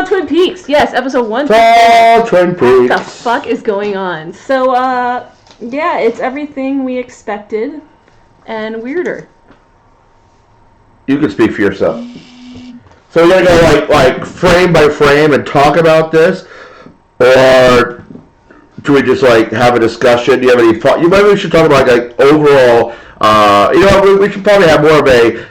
about Twin Peaks. Yes, episode 1. Twin Peaks. What the fuck is going on? So, yeah, it's everything we expected and weirder. You can speak for yourself. So we're gonna go like frame by frame and talk about this, or do we just like have a discussion? Do you have any thought? Maybe we should talk about like overall. We should probably have more of a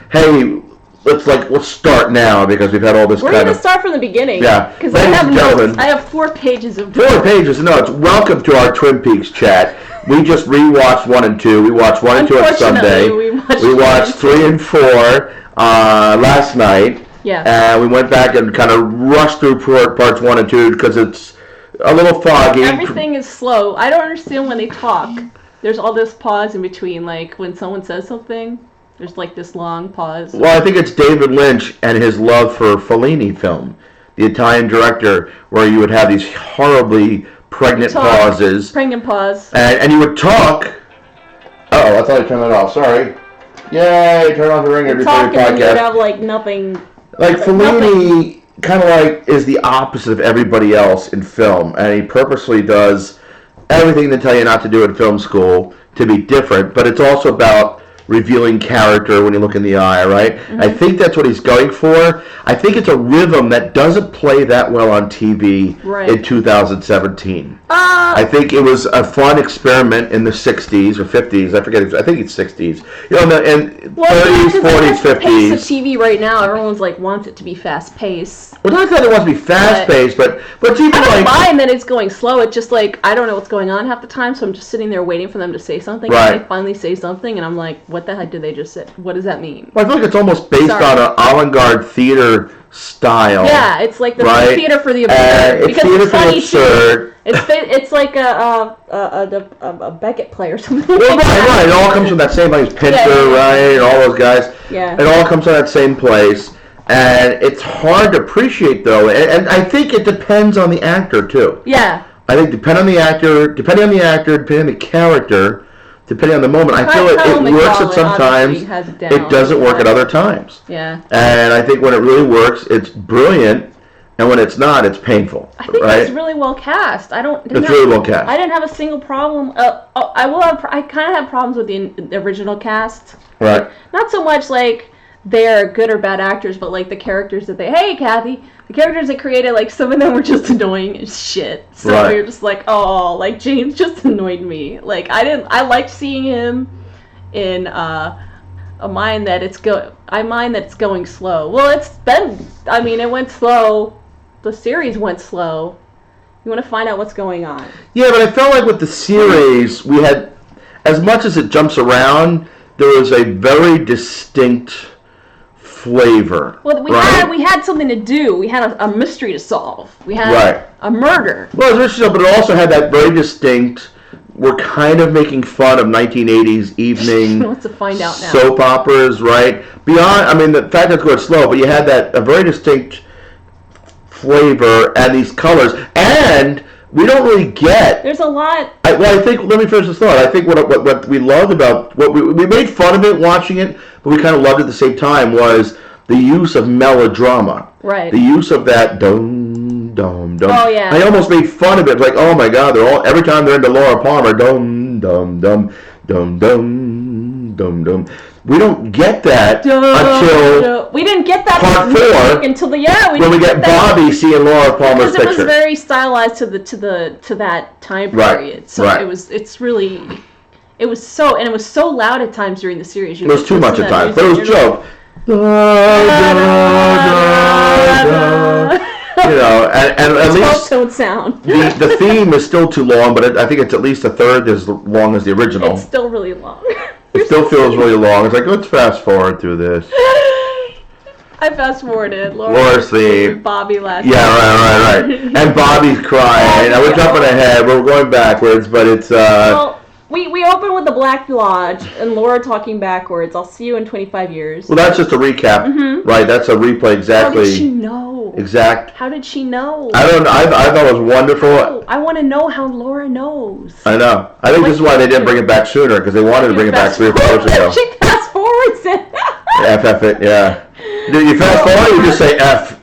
let's start now because we've had all this. We're gonna start from the beginning. Yeah, because I have notes. I have 4 pages of notes. 4 pages of notes. Welcome to our Twin Peaks chat. We just rewatched 1 and 2. We watched 1 and 2 on Sunday. We watched 3 and 4 last night. Yeah. And we went back and kind of rushed through parts 1 and 2 because it's a little foggy. Everything is slow. I don't understand when they talk. There's all this pause in between, like when someone says something. There's like this long pause. Well, I think it's David Lynch and his love for Fellini film, the Italian director, where you would have these horribly pregnant pauses. Pregnant pause. And you would talk. Oh, I thought I turned it off. Sorry. Yay! Turn off the ringer before your podcast. You would have like nothing. Like Fellini, kind of like is the opposite of everybody else in film, and he purposely does everything they tell you not to do in film school to be different. But it's also about revealing character when you look in the eye, right? Mm-hmm. I think that's what he's going for. I think it's a rhythm that doesn't play that well on TV in 2017. I think it was a fun experiment in the 60s or 50s. I forget. I think it's 60s. You know, in 30s, 40s, 50s. The pace of TV right now, everyone's like wants it to be fast paced. Well, not that it wants to be fast paced, but even I don't mind that it's going slow. It's just like I don't know what's going on half the time, so I'm just sitting there waiting for them to say something. Right. And they finally say something, and I'm like, what the heck did they just say? What does that mean? Well, I feel like it's almost based on an avant-garde theater style. Yeah, it's like the theater for the absurd. It's theater for the absurd. It's like a Beckett play or something. Well, right. It all comes from that same place. Pinter, right, and all those guys. Yeah. It all comes from that same place. And it's hard to appreciate, though. And I think it depends on the actor, too. Yeah. I think depending on the actor, depending on the character, depending on the moment, I feel it works at some times. It doesn't work at other times. Yeah. And I think when it really works, it's brilliant. And when it's not, it's painful. I think it's really well cast. It's really well cast. I didn't have a single problem. I kind of have problems with the original cast. Right. Like, not so much like they're good or bad actors, but like the characters that hey Kathy, the characters they created, like some of them were just annoying as shit. So you're just like, oh, like James just annoyed me. Like I liked seeing him in I mind that it's going slow. Well, it went slow. The series went slow. You want to find out what's going on. Yeah, but I felt like with the series, we had, as much as it jumps around, there was a very distinct flavor. Well, we had something to do. We had a mystery to solve. We had a murder. Well, but it also had that very distinct. We're kind of making fun of 1980s evening wants to find out now. Soap operas, right? Beyond, the fact that it's going slow, but you had a very distinct flavor and these colors, and we don't really get. There's a lot. I think. Let me finish this thought. I think what we loved about what we made fun of it watching it, but we kind of loved it at the same time was the use of melodrama. Right. The use of that dum dum dum. Oh yeah. I almost made fun of it. Like, oh my God, every time they're into Laura Palmer, dum dum dum dum dum dum dum. We don't get that until we didn't get that part 4 until when we get Bobby seeing Laura Palmer's picture. Because it was very stylized to that time period. So it was so loud at times during the series. It was too much at times. But it was Joe. And at least tone sound. the theme is still too long, but I think it's at least a third as long as the original. It's still really long. It still feels really long. It's like, let's fast forward through this. I fast forwarded. Laura's theme. Bobby last. Yeah, right. And Bobby's crying. We're jumping ahead. We're going backwards, but it's. Well, we open with the Black Lodge and Laura talking backwards. I'll see you in 25 years. Well, that's just a recap, right? That's a replay exactly. How did she know? Exact. How did she know? I don't know. I thought it was wonderful. Oh, I want to know how Laura knows. I know. I think this is why they didn't bring it back sooner, because they wanted to bring it back 3 or 4 years ago. She fast forwards it. F it, yeah. Do you fast forward or you just say F?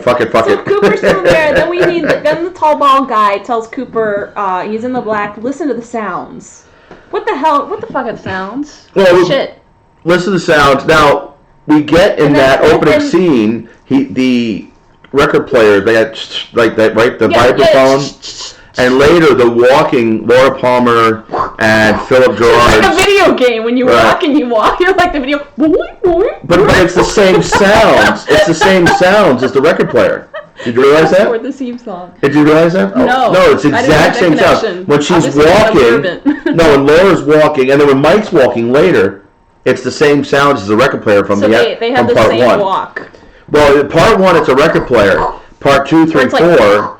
Fuck it. So Cooper's still there. Then then the tall bald guy tells Cooper he's in the black. Listen to the sounds. What the hell? What the fuck are the sounds? Well, shit. Listen to the sounds. Now we get in that opening scene. The record player, they got like that, right? The vibraphone. And later, the walking Laura Palmer and Philip Gerard. It's like a video game when you walk and you walk. You're like the video. But it's the same sounds. It's the same sounds as the record player. Did you realize that? Or the theme song. Did you realize that? No. No, it's the exact same sound. When she's walking, no, when Laura's walking, and then when Mike's walking later, it's the same sounds as the record player from they have the part same 1. walk. Well, part 1, it's a record player. Part 2, 3, 4.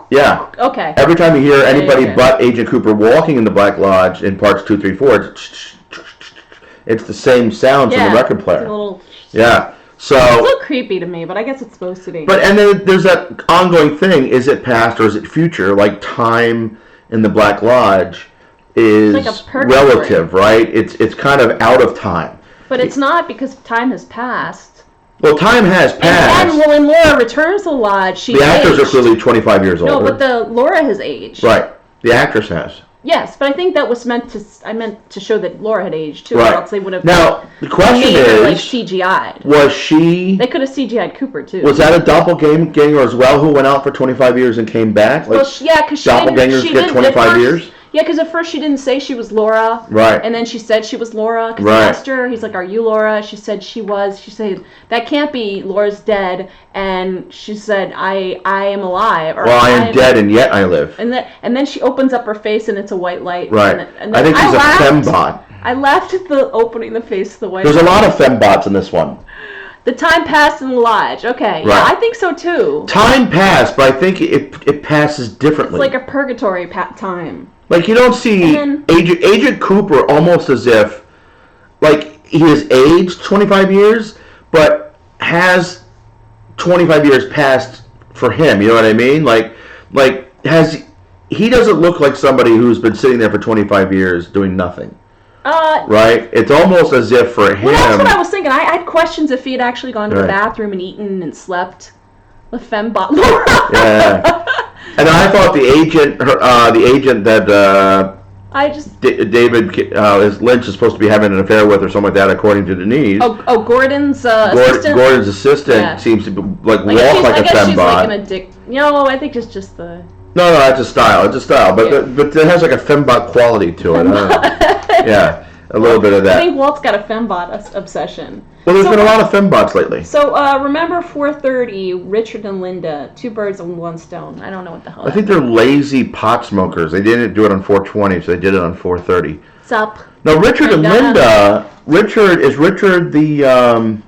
Yeah. Okay. Every time you hear anybody but Agent Cooper walking in the Black Lodge in parts 2, 3, 4, it's the same sounds from the record player. It's a little. Yeah. So. It's a little creepy to me, but I guess it's supposed to be. But and then there's that ongoing thing: is it past or is it future? Like time in the Black Lodge is like relative, right? It's kind of out of time. But it's not because time has passed. Well, time has passed. And when Laura returns to the lodge, the actors are clearly 25 years older. No, but Laura has aged. Right. The actress has. Yes, but I think that was meant to show that Laura had aged too, right. or else they would have. Now the question is, like CGI'd. Was she? They could have CGI'd Cooper too. Was that a doppelganger as well, who went out for 25 years and came back? Like, well, yeah, because doppelgangers get 25 years. Yeah, because at first she didn't say she was Laura. Right. And then she said she was Laura. Because right. he asked her, he's like, "Are you Laura?" She said she was. She said, "That can't be. Laura's dead." And she said, "I am alive." Or, well, I am dead and yet I live. And then she opens up her face and it's a white light. Right. And I think she's a fembot. I laughed at the opening the face of the white There's light. a lot of fembots in this one. The time passed in the lodge. Okay. Right. Yeah, I think so too. Time passed, but I think it passes differently. It's like a purgatory time. Like, you don't see Agent Cooper almost as if, like, he has aged 25 years, but has 25 years passed for him, you know what I mean? Like he doesn't look like somebody who's been sitting there for 25 years doing nothing. Right? It's almost as if for him... Well, that's what I was thinking. I had questions if he had actually gone to the bathroom and eaten and slept with fembot Laura. Yeah. And I thought the agent that David Lynch is supposed to be having an affair with or something like that, according to Denise. Oh, Gordon's assistant. Gordon's assistant seems to walk like a fembot. I guess she's like an addict. No, I think it's just the. No, it's a style. It's a style, but it has like a fembot quality to it. Yeah, a little bit of that. I think Walt's got a fembot obsession. Well, there's been a lot of fembots lately. So, remember 4:30, Richard and Linda, 2 birds and 1 stone. I don't know what the hell. I think they're lazy pot smokers. They didn't do it on 4:20, so they did it on 4:30. Sup? Now, Richard and Linda. Richard the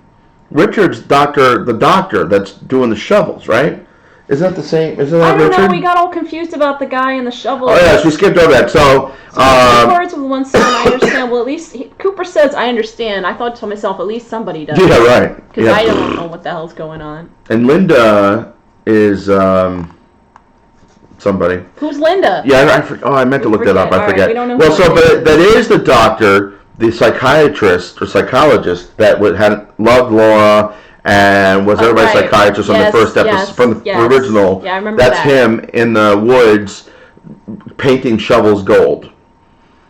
Richard's the doctor that's doing the shovels, right? Isn't that the same? Isn't that Richard? I don't know. We got all confused about the guy and the shovel. Oh, yes, we skipped over that. So 2 birds with 1 stone, I understand. Well, at least Cooper says, I understand. I thought to myself, at least somebody does. Yeah, right. Because I don't know what the hell's going on. And Linda is somebody. Who's Linda? Yeah, I meant to look that up. I forget. Right, we don't know but that is the doctor, the psychiatrist or psychologist that had loved Laura and was everybody's psychiatrist on the first episode from the original. Yeah, I remember That's him in the woods painting shovels gold.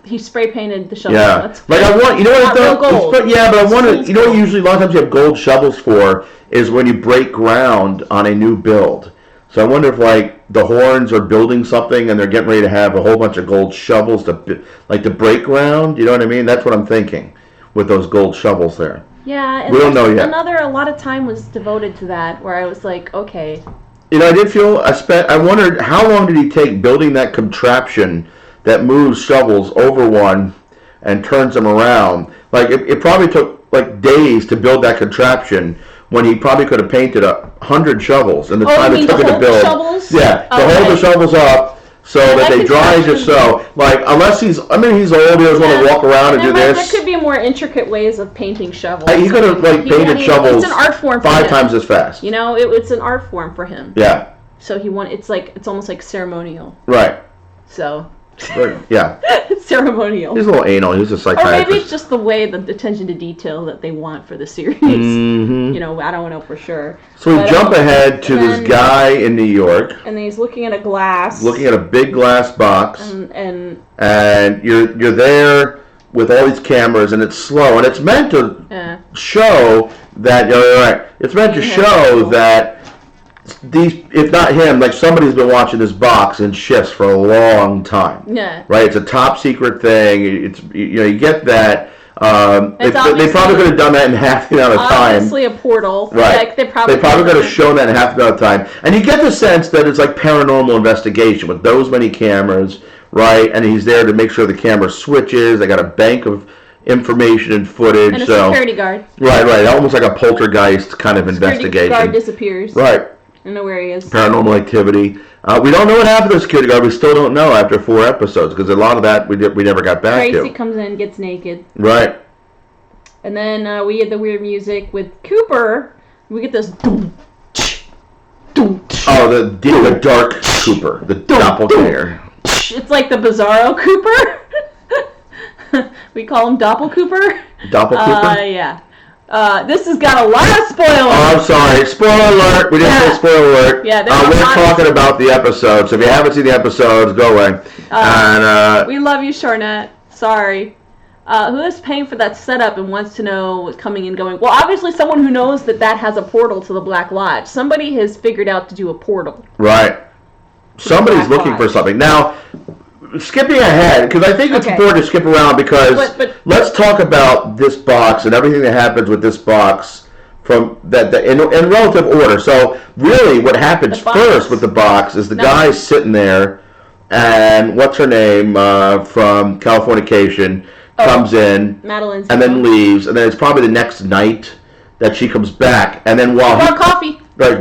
He spray painted the shovel. Yeah, That's like I want, you know what? Real gold. But I want you know what usually a lot of times you have gold shovels for is when you break ground on a new build. So I wonder if like the Horns are building something and they're getting ready to have a whole bunch of gold shovels to break ground. You know what I mean? That's what I'm thinking with those gold shovels there. Yeah, and we don't know yet. A lot of time was devoted to that where I was like, okay. You know, I did feel I wondered how long did he take building that contraption that moves shovels over one and turns them around. Like it probably took like days to build that contraption when he probably could have painted 100 shovels in the time it took to build. Shovels? Yeah, to hold the shovels up so that they dry just so. Like unless he's old, he doesn't want to walk around and do this. There could be more intricate ways of painting shovels. He could have painted shovels it's an art form for 5 him. times as fast. You know, it's an art form for him. Yeah. So it's almost like ceremonial. Right. So. Yeah. ceremonial. He's a little anal. He's a Or psychiatrist. maybe it's just the way, the attention to detail that they want for the series. Mm-hmm. You know, I don't know for sure. So we jump ahead to this guy in New York. And he's looking at a glass. Looking at a big glass box. And you're there with all these cameras, and it's slow, and it's meant to show that it's meant to show that these, if not him, like somebody's been watching this box in shifts for a long time. Yeah. Right. It's a top secret thing. It's you get that. They probably could have done that in half the amount of time. Obviously a portal. Right. Like, they probably could have shown that in half the amount of time, and you get the sense that it's like paranormal investigation with those many cameras. Right, and he's there to make sure the camera switches. They got a bank of information and footage. And a security guard. Right, almost like a poltergeist kind of investigation. Security guard disappears. Right. I don't know where he is. Paranormal activity. We don't know what happened to the security guard. We still don't know after 4 episodes because a lot of that we never got back to. Tracy comes in, gets naked. Right. And then we get the weird music with Cooper. We get this. Oh, the dark Cooper, the doppelganger. It's like the Bizarro Cooper. We call him Doppel Cooper. Doppel Cooper? Yeah. This has got a lot of spoilers. Oh, I'm sorry. Spoiler alert. We didn't say spoiler alert. Yeah, we're talking about the episodes. So if you haven't seen the episodes, go away. We love you, Charnette. Sorry. Who is paying for that setup and wants to know what's coming and going? Well, obviously someone who knows that has a portal to the Black Lodge. Somebody has figured out to do a portal. Right. Somebody's looking for something. Now, skipping ahead, because I think it's important to skip around because let's talk about this box and everything that happens with this box from that in relative order. So really what happens first with the box is the guy's sitting there and what's her name from Californication comes in Madeline's and then leaves, and then it's probably the next night that she comes back, and then coffee. Right,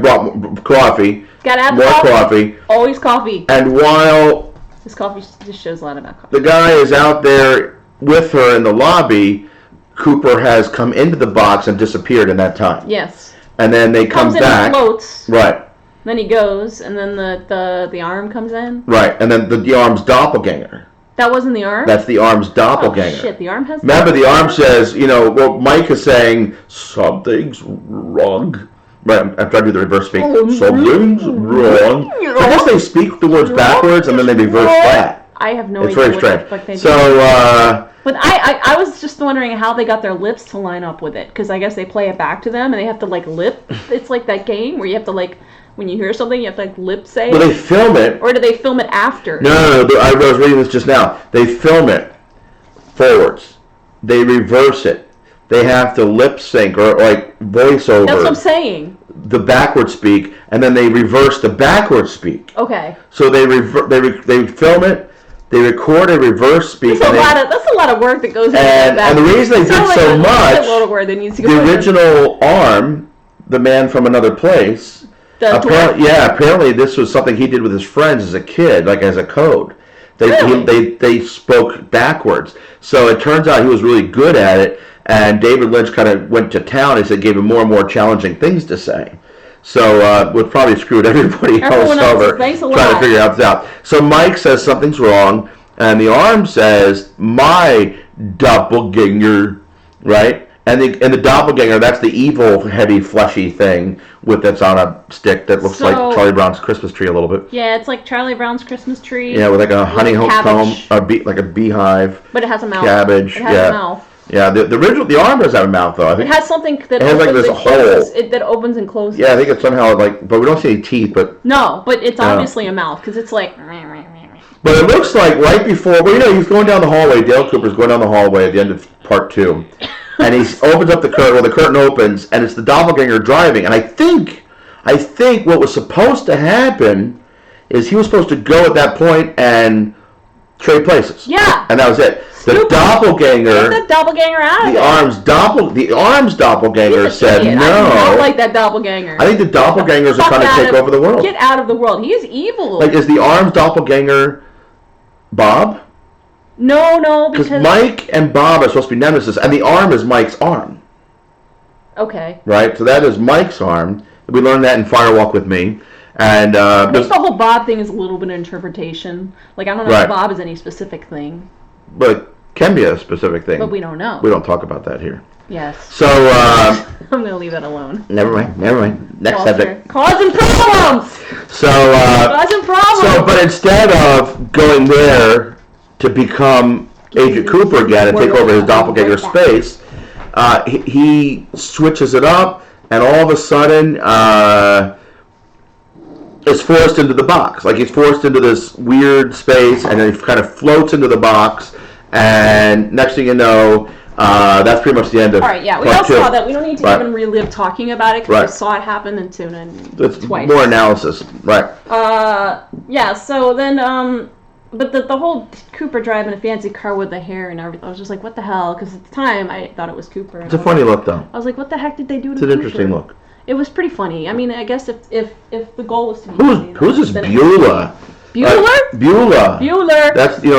coffee. Gotta have more coffee. Always coffee. And while this coffee just shows a lot about coffee. The guy is out there with her in the lobby. Cooper has come into the box and disappeared in that time. Yes. And then they come back. Floats. Right. Then he goes, and then the arm comes in. Right, and then the arm's doppelganger. That wasn't the arm? That's the arm's doppelganger. Oh, shit, the arm has... Remember, the arm says, Mike is saying, something's wrong. Right, I'm trying to do the reverse speak. Something's wrong. I guess they speak the words backwards, and then they reverse that. I have no idea. It's very strange. What the fuck they do. So, But I was just wondering how they got their lips to line up with it, because I guess they play it back to them, and they have to, lip. It's like that game where you have to, when you hear something, you have to, lip say it. Well, they film it. Or do they film it after? No, I was reading this just now. They film it forwards. They reverse it. They have to lip sync or voice over. That's what I'm saying. The backward speak, and then they reverse the backward speak. Okay. So they film it, they record a reverse speak. That's a lot of work that goes into that. And the reason they did so much, the original arm, the man from another place. Apparently this was something he did with his friends as a kid, as a code. They spoke backwards. So it turns out he was really good at it, and David Lynch kind of went to town. He said gave him more and more challenging things to say. So would probably screwed everybody else over trying to figure this out. So Mike says something's wrong, and the arm says, my doppelganger, right? And the doppelganger, that's the evil, heavy, fleshy thing that's on a stick that looks like Charlie Brown's Christmas tree a little bit. Yeah, it's like Charlie Brown's Christmas tree. Yeah, with a honey comb, like a beehive. But it has a mouth. Cabbage. It has a mouth. Yeah, the arm does have a mouth though. I think it has something that opens and closes. That opens and closes. Yeah, I think it's somehow but we don't see any teeth. But no, but it's obviously a mouth because it's like. But it looks like right before, he's going down the hallway. Dale Cooper's going down the hallway at the end of part 2. And he opens up the curtain. Well, the curtain opens, and it's the doppelganger driving. And I think what was supposed to happen is he was supposed to go at that point and trade places. Yeah. And that was it. The doppelganger. Get the doppelganger out of there. The arm's doppelganger said no. I do not like that doppelganger. I think the doppelgangers are trying to take over the world. Get out of the world. He is evil. Is the arm's doppelganger Bob? No, because Mike and Bob are supposed to be nemesis, and the arm is Mike's arm. Okay. Right? So that is Mike's arm. We learned that in Firewalk with Me. And I think the whole Bob thing is a little bit of interpretation. I don't know if Bob is any specific thing. but can be a specific thing. But we don't know. We don't talk about that here. Yes. So, I'm going to leave that alone. Never mind. Next subject. Causing problems! So, Causing problems! So, but instead of going there to become Agent Cooper again and take over his doppelganger space, he switches it up, and all of a sudden, is forced into the box. Like, he's forced into this weird space, and then he kind of floats into the box, and next thing you know, that's pretty much the end of All right, yeah, we all saw that. We don't need to even relive talking about it because we saw it happen and tune in twice. More analysis, right? Yeah. So then, but the whole Cooper driving a fancy car with the hair and everything, I was just like, what the hell? Because at the time, I thought it was Cooper. It's a funny look, though. I was like, what the heck did they do to It's Cooper? an interesting look. It was pretty funny. I mean, I guess if the goal was to be funny, who's this Beulah? Bueller? Bueller. That's the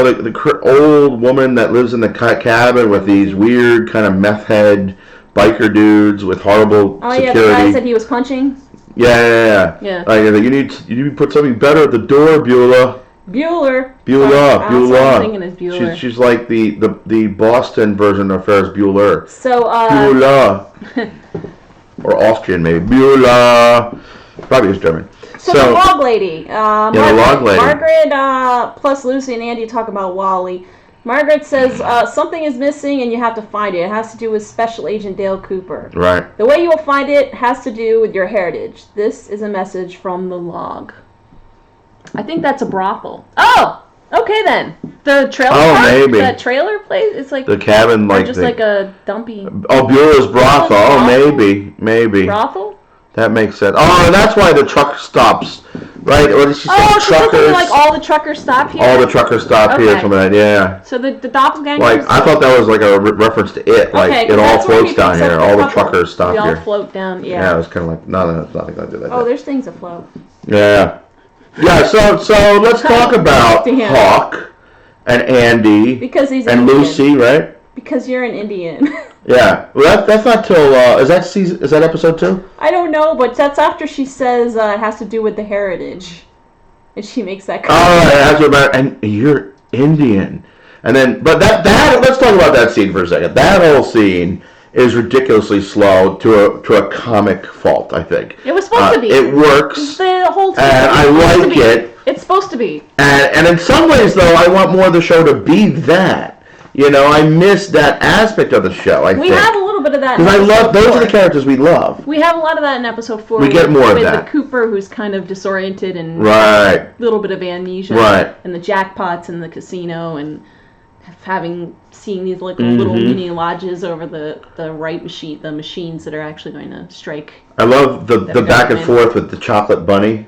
old woman that lives in the cabin with these weird kind of meth head biker dudes with horrible security. Yeah, the guy said he was punching. Yeah. You need to put something better at the door, Beulah. Bueller. Beulah. Thinking is Bueller. She's like the Boston version of Ferris Bueller. So Beulah. Or Austrian maybe. Beulah. Probably is German. So the log lady. The log lady. Margaret plus Lucy and Andy talk about Wally. Margaret says something is missing and you have to find it. It has to do with Special Agent Dale Cooper. Right. The way you will find it has to do with your heritage. This is a message from the log. I think that's a brothel. Oh! Okay then. The trailer park? Maybe. That trailer place? It's like... The cabin, like... just like a dumpy... Oh, Beulah's brothel. Oh, maybe. Brothel? That makes sense. Oh, and that's why the truck stops, right? What did she say? Truckers? Like all the truckers stop here? All the truckers stop here, something like that, yeah. So the doppelgangers... Like, I thought that was like a reference to it. Like, it all floats down here. All the truckers stop here. They all float down, yeah. Yeah, it was kind of like, no, it's nothing like that. Oh, there's things afloat. Yeah. Yeah, so let's talk about Hawk and Andy because he's and Indian. Lucy, right? Because you're an Indian. Yeah, well, that's not till is that episode 2? I don't know, but that's after she says it has to do with the heritage, and she makes that comment. Oh, that's about, and you're Indian, and then but that let's talk about that scene for a second. That whole scene is ridiculously slow to a comic fault. I think it was supposed to be. It works. The whole thing. And I like it. It's supposed to be. And in some ways, though, I want more of the show to be that. You know, I miss that aspect of the show. We have a little bit of that. Because I love those are the characters we love. We have a lot of that in episode 4. We get more of that. With the Cooper, who's kind of disoriented and a little bit of amnesia. Right. And the jackpots in the casino and seeing these like little mini lodges over the right machine, the machines that are actually going to strike. I love the back and forth with the chocolate bunny.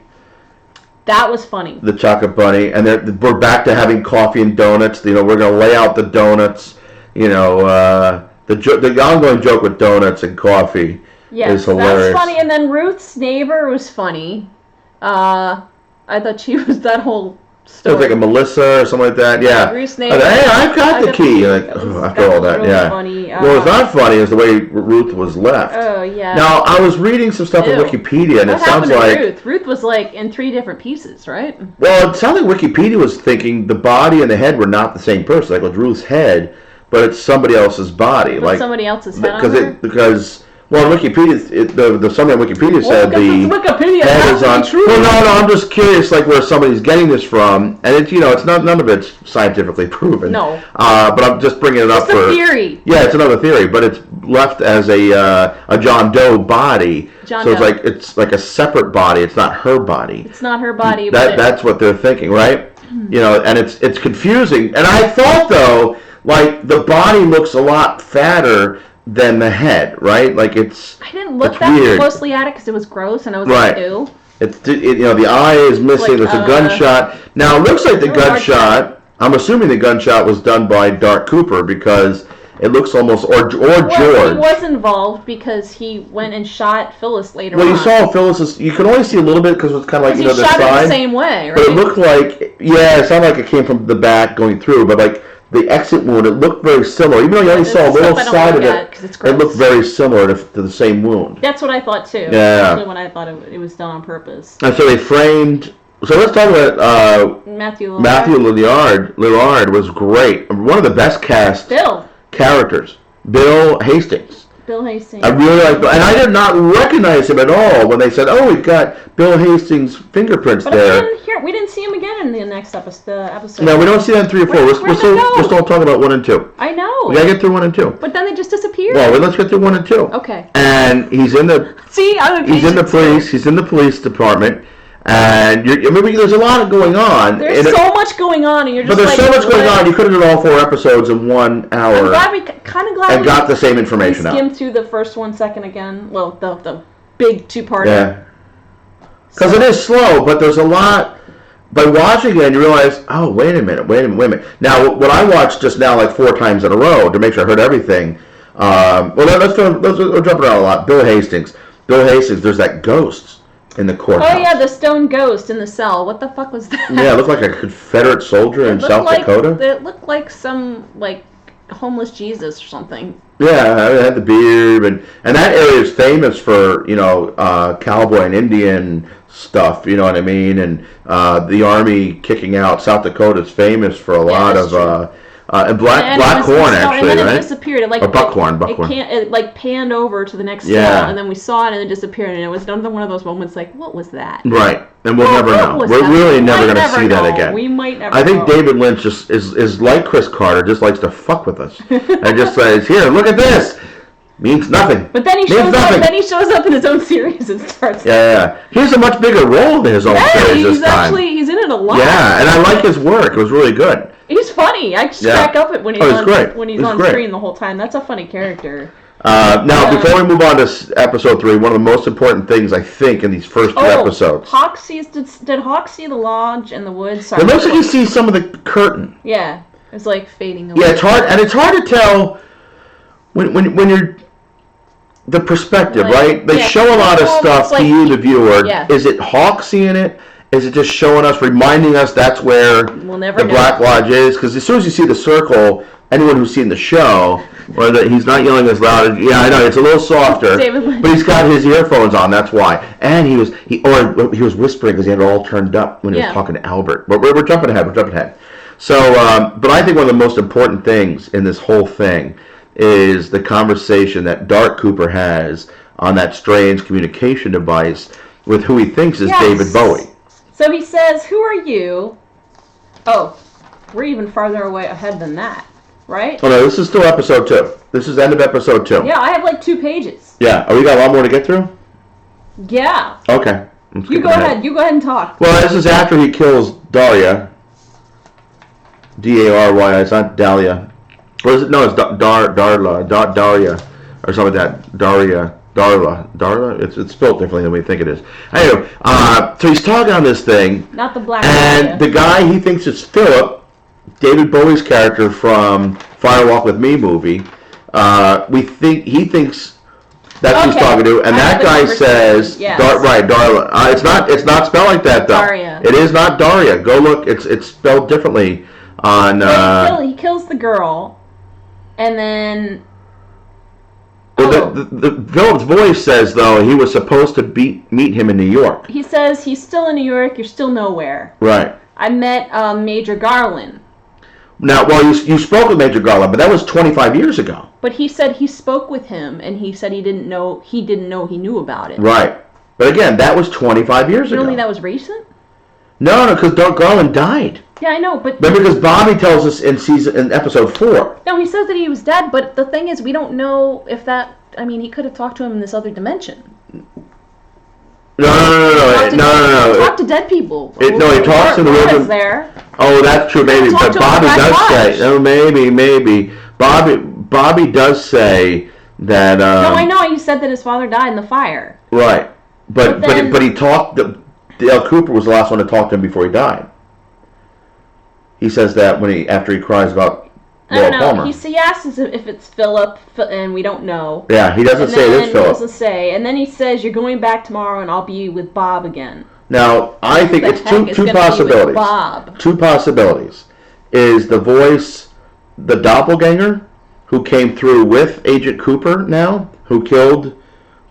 That was funny. The chocolate bunny, and we're back to having coffee and donuts. You know, we're going to lay out the donuts. You know, the ongoing joke with donuts and coffee is hilarious. That's funny. And then Ruth's neighbor was funny. I thought she was that whole story. It was like a Melissa or something like that. Yeah. Ruth's neighbor. Hey, I've got the key. After all that, really yeah. Funny. Well, it's not funny is the way Ruth was left. Oh yeah. Now I was reading some stuff on Wikipedia, and it sounds like Ruth was like in 3 different pieces, right? Well, it sounded like Wikipedia was thinking the body and the head were not the same person. Like it was Ruth's head, but it's somebody else's body. Like somebody else's head on her? Because Wikipedia, the summary on Wikipedia said the Wikipedia head is on. Well, no, I'm just curious, like where somebody's getting this from, and it's it's not none of it's scientifically proven. No. But I'm just bringing it up for a theory. Yeah, it's another theory, but it's left as a John Doe body. It's like a separate body. It's not her body. It's not her body. That's what they're thinking, right? And it's confusing. And I thought though, like the body looks a lot fatter than the head, right? Like I didn't look that weird. Closely at it because it was gross, and I was like, ew. The eye is missing. There's a gunshot. Now it looks like the gunshot. I'm assuming the gunshot was done by Dark Cooper because it looks almost or George. He was involved because he went and shot Phyllis later. Well, you saw Phyllis's. You could only see a little bit because it was kind of like the side. It the same way, right? But it looked like it sounded like it came from the back going through, but like. The exit wound, it looked very similar. Even though you only saw a little side of it, it looked very similar to the same wound. That's what I thought too. Yeah. Especially when I thought it was done on purpose. And so they framed. So let's talk about Matthew Lillard. Matthew Lillard was great. One of the best cast characters. Bill Hastings. Bill Hastings. I really like, and I did not recognize him at all when they said, "Oh, we've got Bill Hastings' fingerprints there." We didn't see him again in the next episode. No, we don't see that in 3 or 4. We're still talking about 1 and 2. I know. We gotta get through 1 and 2. But then they just disappeared. Well, let's get through 1 and 2. Okay. And he's in the. See, he's in the police. He's in the police department. And there's a lot going on. There's so much going on, and you're just But there's so much going on. You could have done all 4 episodes in 1 hour. I'm glad and got the same information out. Skimmed through the first 1 second again. Well, the big 2-parter. Yeah. Because it is slow, but there's a lot. By watching it, you realize, oh, wait a minute. Now, what I watched just now, like 4 times in a row to make sure I heard everything. Let's jump around a lot. Bill Hastings. There's that ghost in the courthouse. Oh yeah, the stone ghost in the cell. What the fuck was that? Yeah, it looked like a Confederate soldier in South Dakota. It looked like some homeless Jesus or something. Yeah, it had the beard, and that area is famous for cowboy and Indian stuff. You know what I mean? And the army kicking out. South Dakota is famous for a lot of. And black corn, actually, and then right? It disappeared. Or buckhorn. It panned over to the next cell, and then we saw it, and it disappeared, and it was another one of those moments like, what was that? Right, and we'll never know. We're really never going to see that again. We might never I think David Lynch is like Chris Carter, just likes to fuck with us. And just says, here, look at this. Means nothing. But then he shows up in his own series and starts. Yeah. He has a much bigger role in his own series this time. He's in it a lot. Yeah, and I like his work. It was really good. He's funny. I just crack up when he's on screen the whole time. That's a funny character. Now, before we move on to episode 3, one of the most important things I think in these first 2 episodes. Did Hawk see the lodge and the woods? It looks like he sees some of the curtain. Yeah, it's like fading away. Yeah, it's hard to tell when you're. The perspective, right? They show a lot of stuff to you, the viewer. Yeah. Is it Hawk seeing it? Is it just showing us, reminding us that's where the Black Lodge is? Because as soon as you see the circle, anyone who's seen the show, or that he's not yelling as loud. Yeah, I know it's a little softer, but he's got his earphones on. That's why. And he was whispering because he had it all turned up when he was talking to Albert. But we're jumping ahead. So, but I think one of the most important things in this whole thing is the conversation that Dark Cooper has on that strange communication device with who he thinks is David Bowie. So he says, "Who are you?" Oh, we're even farther away ahead than that, right? Oh no, this is still episode 2. This is end of episode 2. Yeah, I have like 2 pages. Yeah. Oh, we got a lot more to get through? Yeah. Okay. You go ahead. You go ahead and talk. Well, this is after he kills Daria. D-A-R-Y-A. It's not Dahlia. What is it? No, it's Daria, or something like that. Darla. It's spelled differently than we think it is. Anyway, so he's talking on this thing. Not the black. And the guy he thinks is Philip, David Bowie's character from Fire Walk with Me movie. He thinks that's who he's talking to, and that guy says, Darla. It's not spelled like that though. Daria. It is not Daria. Go look. It's spelled differently on. He kills the girl. And then... The Philip's voice says, though, he was supposed to meet him in New York. He says, he's still in New York, you're still nowhere. Right. I met Major Garland. Now, well, you spoke with Major Garland, but that was 25 years ago. But he said he spoke with him, and he said he didn't know he knew about it. Right. But again, that was 25 years ago. You don't think that was recent? No, because Garland died. Yeah, I know, but because Bobby tells us in episode 4. No, he says that he was dead, but the thing is, we don't know if that. I mean, he could have talked to him in this other dimension. No. Talk to dead people. He talks to the living. There. Oh, that's true, maybe. But Bobby does say. Oh, maybe. Bobby does say that. No, I know. He said that his father died in the fire. Right, but he talked. Dale Cooper was the last one to talk to him before he died. He says that after he cries about Laura Palmer. He asks if it's Philip, and we don't know. Yeah, he doesn't say it is Philip. He doesn't say, and then he says, "You're going back tomorrow, and I'll be with Bob again." Now, I think it's two possibilities. Bob. 2 possibilities. Is the voice the doppelganger who came through with Agent Cooper now, who killed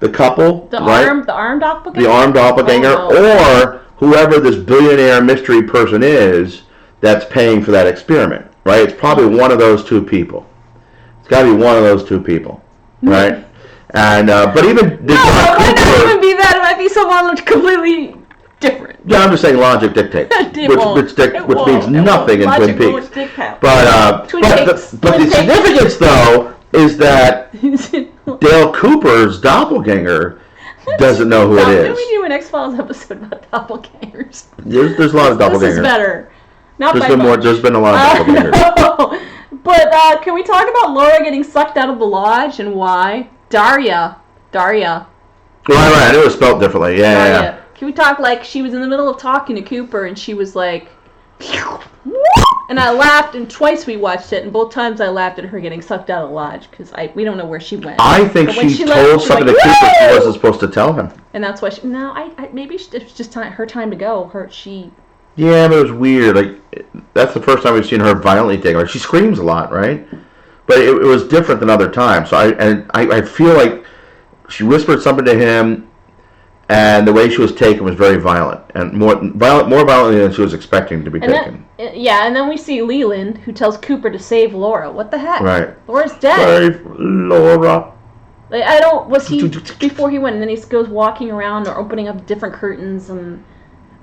the couple, the armed doppelganger? The armed doppelganger, or whoever this billionaire mystery person is that's paying for that experiment, right? It's probably one of those two people. It's got to be one of those two people, right? And but even it might not even be that. It might be someone completely different. Yeah, I'm just saying logic dictates, which means nothing in Twin Peaks. But the significance, though, is that Dale Cooper's doppelganger doesn't know who it is. Did we do an X-Files episode about doppelgangers? There's a lot of doppelgangers. This is better. There's been a lot of doppelgangers. No. But can we talk about Laura getting sucked out of the lodge and why? Daria. Right. I knew it was spelled differently. Yeah. Can we talk like she was in the middle of talking to Cooper and she was like, and I laughed, and twice we watched it, and both times I laughed at her getting sucked out of the lodge because we don't know where she went. I think she told something to Cooper she wasn't supposed to tell him. And that's why maybe it was just her time to go. Yeah, but it was weird. Like that's the first time we've seen her violently taken. Like she screams a lot, right? But it was different than other times. So I feel like she whispered something to him. And the way she was taken was very violent, and more violently than she was expecting to be taken. And then we see Leland, who tells Cooper to save Laura. What the heck? Right. Laura's dead. Save Laura. Was he, before he went, and then he goes walking around or opening up different curtains, and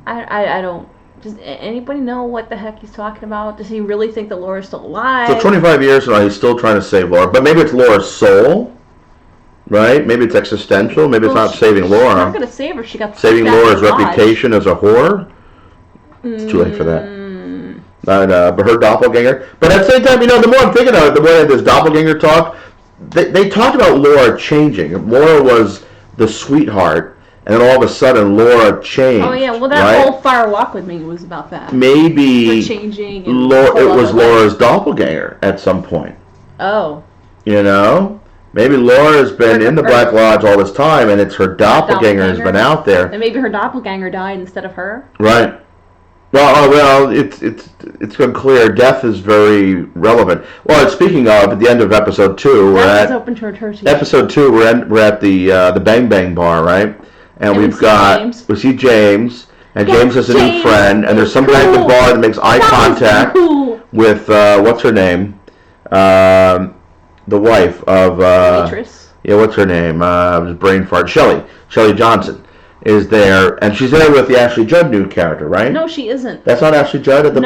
I don't, does anybody know what the heck he's talking about? Does he really think that Laura's still alive? So 25 years now, he's still trying to save Laura, but maybe it's Laura's soul. Right? Maybe it's existential. Maybe it's not saving Laura. She's not going to save her. She got saving Laura's reputation as a whore. It's too late for that. But her doppelganger. But at the same time, the more I'm thinking of it, the more this doppelganger talk, they talked about Laura changing. Laura was the sweetheart, and then all of a sudden Laura changed. Oh yeah, well that whole Fire Walk with Me was about that. Maybe her changing. It was Laura's doppelganger at some point. Oh. Maybe Laura's been in the Black Lodge all this time, and it's her doppelganger has been out there. And maybe her doppelganger died instead of her. Right. Well, it's clear. Death is very relevant. Well, speaking of, at the end of episode 2, we're at episode 2. We're at the Bang Bang Bar, right? And we see James, and James has a new friend, and there's some guy at the bar that makes eye contact with what's her name. The wife of waitress. Yeah, what's her name? Brain fart. Shelley Johnson is there, and she's there with the Ashley Judd new character, right? No, she isn't. That's not Ashley Judd at the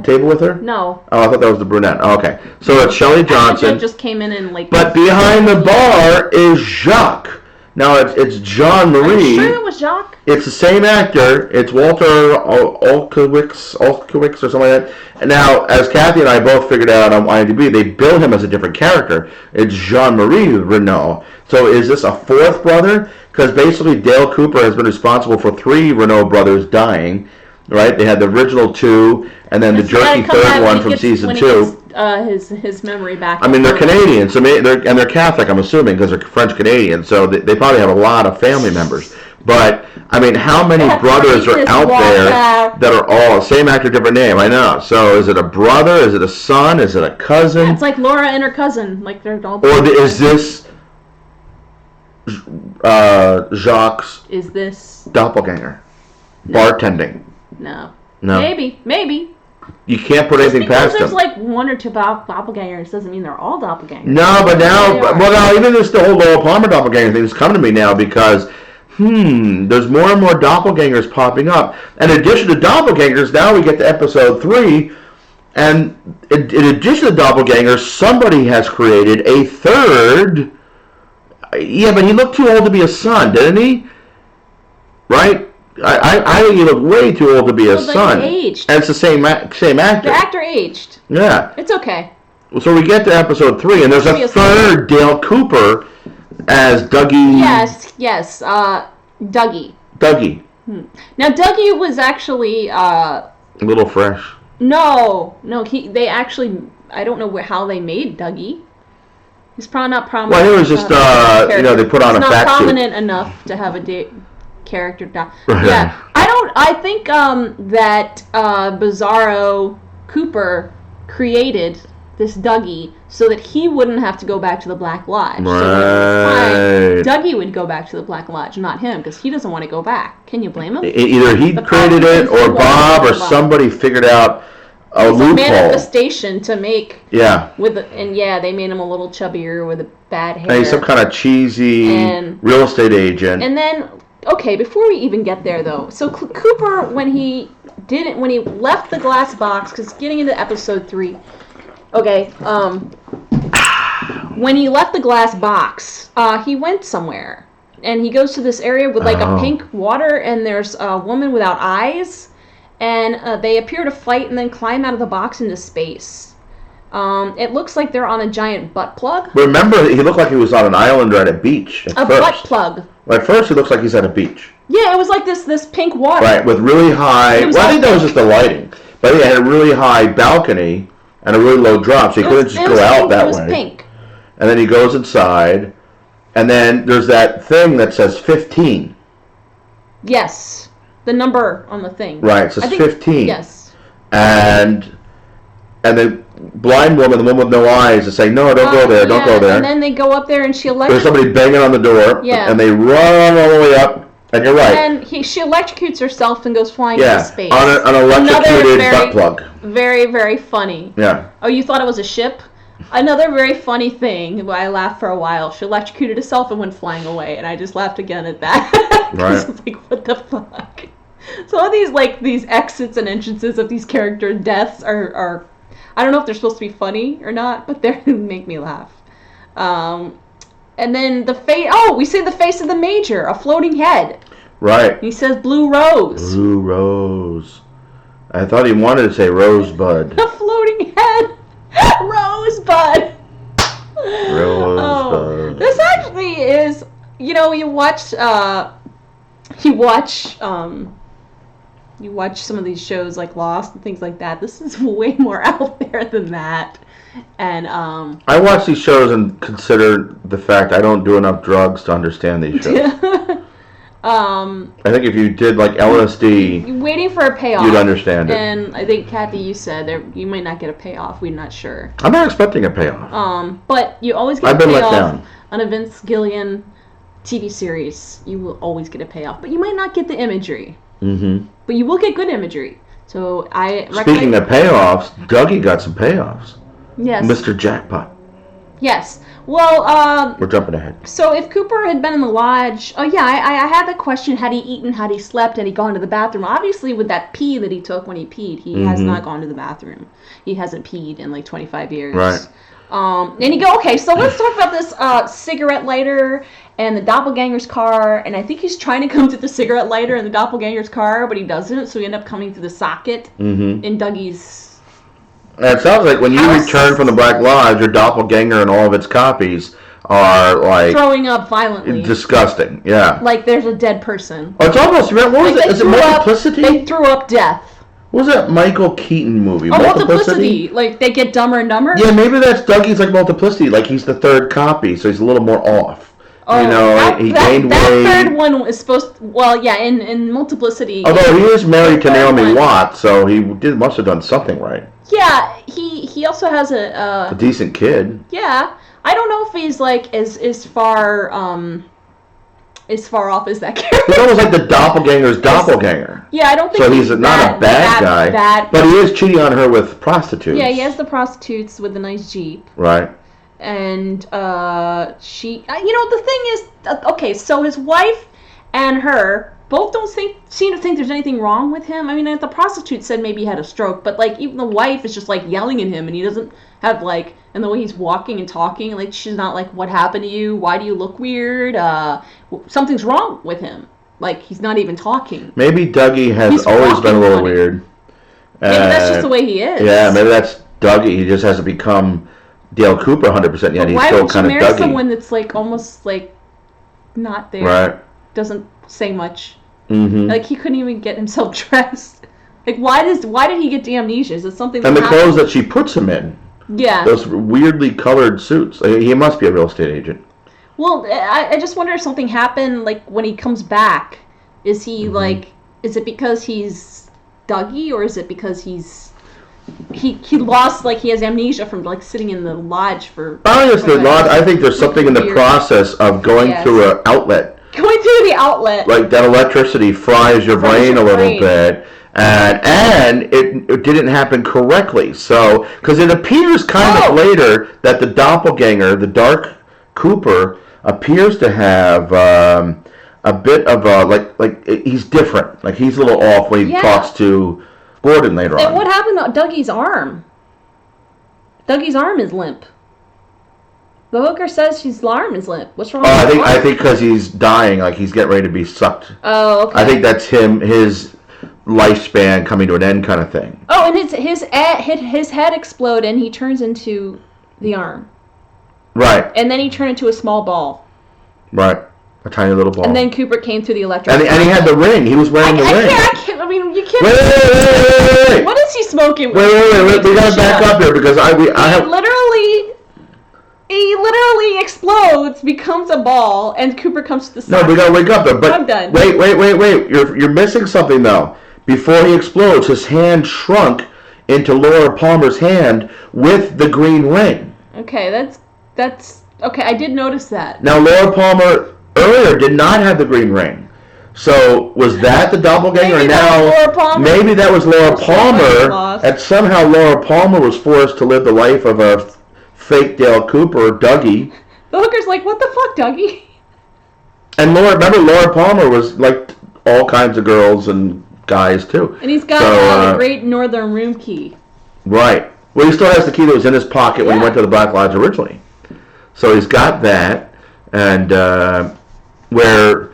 table with her? No. Oh, I thought that was the brunette. Oh, okay, so it's Shelley Johnson. Ashley Judd just came in and But behind the bar is Jacques. Now it's John Marie. Are you sure it was Jacques? It's the same actor. It's Walter Olkowicz or something like that. And now, as Kathy and I both figured out on IMDb, they bill him as a different character. It's Jean-Marie Renault. So is this a fourth brother? Because basically Dale Cooper has been responsible for 3 Renault brothers dying. Right? They had the original 2, and then the jerky third one from season 2. His memory back. I mean, they're Canadian, so they're Catholic, I'm assuming, because they're French Canadian, so they probably have a lot of family members. But I mean, how many brothers are out there that are all same actor, different name? I know. So is it a brother? Is it a son? Is it a cousin? Yeah, it's like Laura and her cousin, like they're all. Or is this Jacques? Is this doppelganger? Bartending. No. Maybe. You can't put anything past them. There's like 1 or 2 doppelgangers doesn't mean they're all doppelgangers. No, but now, even this the whole Laura Palmer doppelganger thing is coming to me now because, there's more and more doppelgangers popping up. And in addition to doppelgangers, now we get to episode 3, and in addition to doppelgangers, somebody has created a third. Yeah, but he looked too old to be a son, didn't he? Right? I think he looked way too old to be a son. He aged. And it's the same actor. The actor aged. Yeah. It's okay. So we get to episode 3, and there's a third Dale Cooper as Dougie. Yes. Dougie. Dougie. Now Dougie was actually a little fresh. No. They actually. I don't know how they made Dougie. He's probably not prominent. Well, he was just they put on a fat suit. He's not prominent enough to have a character die. Right. Yeah, I think that Bizarro Cooper created this Dougie so that he wouldn't have to go back to the Black Lodge. Right. So when it was time, Dougie would go back to the Black Lodge, not him, because he doesn't want to go back. Can you blame him? Either he created it, or Bob, or somebody figured out a loophole. Manifestation to make. Yeah. They made him a little chubbier with a bad hair. And he's some kind of cheesy real estate agent. And then, okay, before we even get there though, so Cooper, when he left the glass box, because getting into episode 3, okay, when he left the glass box, he went somewhere, and he goes to this area with like a pink water, and there's a woman without eyes, and they appear to fight and then climb out of the box into space. It looks like they're on a giant butt plug. Remember, he looked like he was on an island or at a beach at first. Butt plug. At first, he looks like he's at a beach. Yeah, it was like this pink water. Right, with really high... Well, I think that was just the lighting. But he had a really high balcony and a really low drop, so he couldn't just go out that way. It was pink. And then he goes inside, and then there's that thing that says 15. Yes. The number on the thing. Right, it says 15. Yes. And the blind woman, the woman with no eyes, is saying, no, don't go there, don't go there. And then they go up there and she There's somebody banging on the door, and they run all the way up, and you're right. And she electrocutes herself and goes flying into space. On an electrocuted butt plug. Very, very funny. Yeah. Oh, you thought it was a ship? Another very funny thing, I laughed for a while, she electrocuted herself and went flying away, and I just laughed again at that. Right. Like, what the fuck? Some of these exits and entrances of these character deaths are I don't know if they're supposed to be funny or not, but they make me laugh. And then we see the face of the Major, a floating head. Right. He says Blue Rose. Blue Rose. I thought he wanted to say Rosebud. A floating head. Rosebud. Rosebud. This actually is, you watch some of these shows like Lost and things like that. This is way more out there than that. And I watch these shows and consider the fact I don't do enough drugs to understand these shows. I think if you did like LSD, you're waiting for a payoff, you'd understand it. And I think Kathy, you said you might not get a payoff. We're not sure. I'm not expecting a payoff. But you always get a payoff. Let down. On a Vince Gilligan TV series. You will always get a payoff, but you might not get the imagery. Mm-hmm. But you will get good imagery. So Speaking of payoffs, Dougie got some payoffs. Yes. Mr. Jackpot. Yes. Well, we're jumping ahead. So if Cooper had been in the lodge, I had the question: had he eaten? Had he slept? Had he gone to the bathroom? Obviously, with that pee that he took when he peed, he has not gone to the bathroom. He hasn't peed in like 25 years. Right. And you go, okay, so let's talk about this cigarette lighter and the doppelganger's car. And I think he's trying to come to the cigarette lighter in the doppelganger's car, but he doesn't. So he end up coming to the socket in Dougie's. And it sounds like when you return from the Black Lodge, your doppelganger and all of its copies are like throwing up violently. Disgusting, yeah. Like there's a dead person. Oh, it's almost, what was it? Is it Multiplicity? They threw up death. What was that Michael Keaton movie? Oh, Multiplicity. Like they get dumber and dumber? Yeah, maybe that's Dougie's like Multiplicity. Like he's the third copy, so he's a little more off. Oh, he gained weight. That third one is supposed to, well, yeah, in Multiplicity. Although he is married to Naomi Watts, so he must have done something right. Yeah, he also has a decent kid. Yeah, I don't know if he's like as far off as that character. He's almost like the doppelganger's doppelganger. Yeah, I don't think so. He's not a bad guy, but he is cheating on her with prostitutes. Yeah, he has the prostitutes with the nice Jeep. Right. And she, the thing is, okay, so his wife and her both don't seem to think there's anything wrong with him. I mean, the prostitute said maybe he had a stroke, but like even the wife is just like yelling at him, and he doesn't have like, and the way he's walking and talking, like she's not like, what happened to you? Why do you look weird? Something's wrong with him. Like he's not even talking. Maybe Dougie has always been a little weird. Maybe that's just the way he is. Yeah, maybe that's Dougie. He just hasn't become Dale Cooper 100% yet. He's still kind of Dougie. Why would you marry someone that's like almost like not there? Right. Doesn't say much. Mm-hmm. Like he couldn't even get himself dressed. Like why did he get the amnesia? Is it something? And the clothes that she puts him in. Yeah. Those weirdly colored suits. He must be a real estate agent. Well, I just wonder if something happened. Like when he comes back, is he like? Is it because he's Dougie, or is it because he's he lost, like, he has amnesia from, like, sitting in the lodge for... Honestly, I think there's something in the Weird. process of going through an outlet. Going through the outlet. Like, that electricity fries your brain a little bit. And it didn't happen correctly. So, because it appears kind of later that the doppelganger, the Dark Cooper, appears to have a bit of a, like he's different. Like, he's a little off when he talks to Gordon later on. And what happened to Dougie's arm? Dougie's arm is limp. The hooker says his arm is limp. What's wrong with his arm? I think because he's dying, like he's getting ready to be sucked. Oh, okay. I think that's his lifespan coming to an end kind of thing. Oh, and his head exploded and he turns into the arm. Right. And then he turned into a small ball. Right. A tiny little ball. And then Cooper came through the electric. And he had the ring. He was wearing the ring. I mean, you can't. Wait. What is he smoking? Wait. We gotta back up here because I have. He literally explodes, becomes a ball, and Cooper comes to the side. No, we gotta wake up there. But I'm done. Wait. You're missing something though. Before he explodes, his hand shrunk into Laura Palmer's hand with the green ring. Okay, that's okay. I did notice that. Now Laura Palmer earlier did not have the green ring. So was that the doppelganger? Maybe Maybe that was Laura Palmer, and somehow Laura Palmer was forced to live the life of a fake Dale Cooper, Dougie. The hooker's like, what the fuck, Dougie? And remember Laura Palmer was like all kinds of girls and guys too. And he's got a great Northern room key. Right. Well, he still has the key that was in his pocket when he went to the Black Lodge originally. So he's got that, and where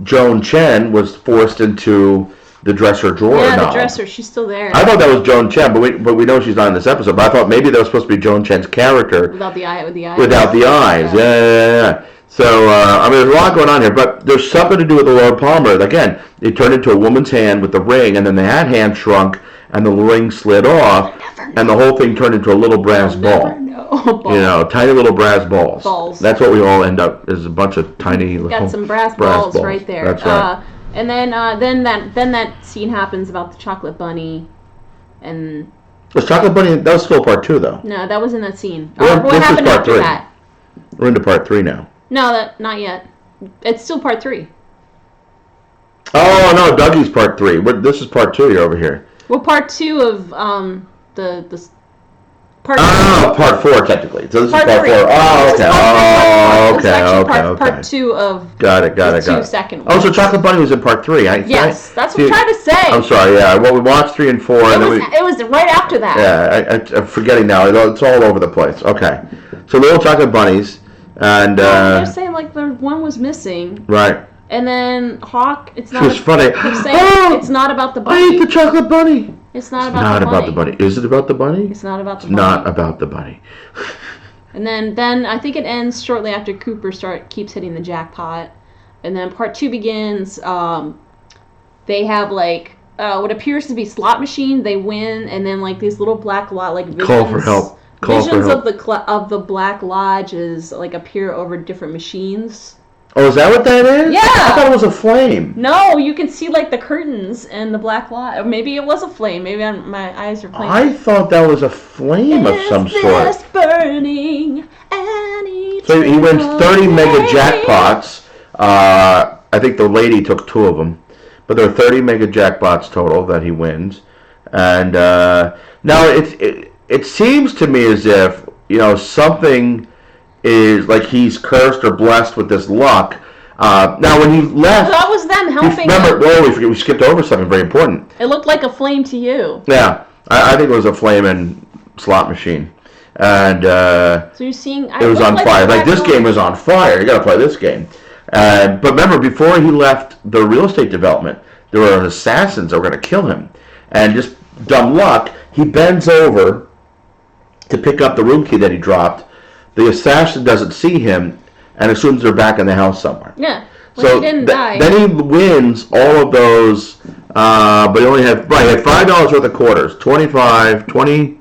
Joan Chen was forced into the dresser drawer. Yeah, the dresser. She's still there. I thought that was Joan Chen, but we know she's not in this episode. But I thought maybe that was supposed to be Joan Chen's character without the eye. Without the eyes. Yeah. So I mean, there's a lot going on here, but there's something to do with the Laura Palmer. Again, it turned into a woman's hand with the ring, and then the hand shrunk, and the ring slid off, and the whole thing turned into a little brass ball. You know, tiny little brass balls. That's what we all end up is a bunch of tiny little. Got some brass balls right there. That's right. And then that scene happens about the chocolate bunny, and. Was Chocolate Bunny? That was still part 2, though. No, that was in that scene. What happened after that? We're into part 3 now. No, not yet. It's still part 3. Oh no, Dougie's part 3. This is part 2. You're over here. Well, part 2 of the part. Oh, part 4 technically. So this is part 4. Oh, okay. Part 2 of. Got it. Second. Oh, so Chocolate Bunny was in part 3. Yes, that's what I'm trying to say. I'm sorry. Yeah, well, we watched 3 and 4, it was right after that. Yeah, I'm forgetting now. It's all over the place. Okay, so Little Chocolate Bunnies, and they're saying like the one was missing. Right. And then Hawk, it's not. It was funny. It's not about the bunny. I ate the chocolate bunny. It's not about the bunny. Is it about the bunny? It's not about the bunny. Not about the bunny. And then I think it ends shortly after Cooper keeps hitting the jackpot, and then part 2 begins. They have like what appears to be slot machine. They win, and then like these little black visions. Call for help. Visions of the Black Lodges like appear over different machines. Oh, is that what that is? Yeah. I thought it was a flame. No, you can see like the curtains and the Black Lodge. Or maybe it was a flame. Maybe my eyes are playing. I thought that was a flame of some sort. Burning so he wins 30 mega jackpots. I think the lady took 2 of them. But there are 30 mega jackpots total that he wins. And now it seems to me as if, something is like he's cursed or blessed with this luck. Now, when he left, that was them helping. Remember, we skipped over something very important. It looked like a flame to you. Yeah, I think it was a flaming slot machine, and so you're seeing it was on fire. Like this game was on fire. You got to play this game. But remember, before he left the real estate development, there were assassins that were going to kill him, and just dumb luck, he bends over to pick up the room key that he dropped. The assassin doesn't see him and assumes they're back in the house somewhere. Yeah. Well, he didn't die. Then he wins all of those, but he only had $5 worth of quarters. 25, 20.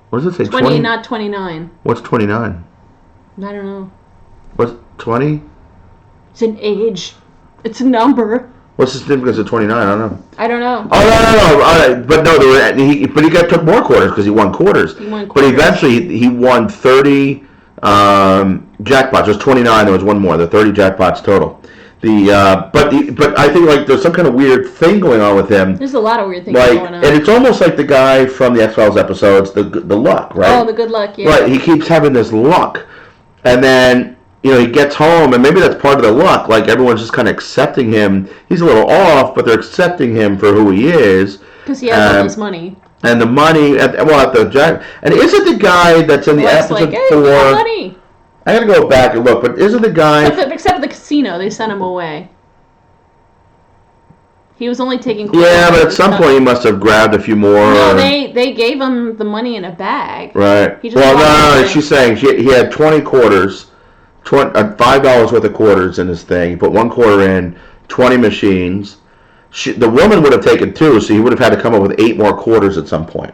What does it say? 20, not 29. What's 29? I don't know. What's 20? It's an age. It's a number. What's the significance of 29? I don't know. I don't know. Oh no! But no, he took more quarters because he won quarters. But eventually he won 30 jackpots. There's 29. There was one more. There were 30 jackpots total. But I think like there's some kind of weird thing going on with him. There's a lot of weird things going on. And it's almost like the guy from the X-Files episodes, the luck, right? Oh, the good luck, yeah. Right. He keeps having this luck, and then he gets home, and maybe that's part of the luck. Like everyone's just kind of accepting him. He's a little off, but they're accepting him for who he is. Because he has all this money. And the money, and isn't the guy that's in the episode like, hey, 4? Money. I gotta go back and look, but isn't the guy... Except for the casino, they sent him away. He was only taking... Yeah, but at some point he must have grabbed a few more. No, they gave him the money in a bag. Right. No, she's saying he had 20 quarters, $5 worth of quarters in his thing. He put 1 quarter in, 20 machines. The woman would have taken 2, so he would have had to come up with 8 more quarters at some point.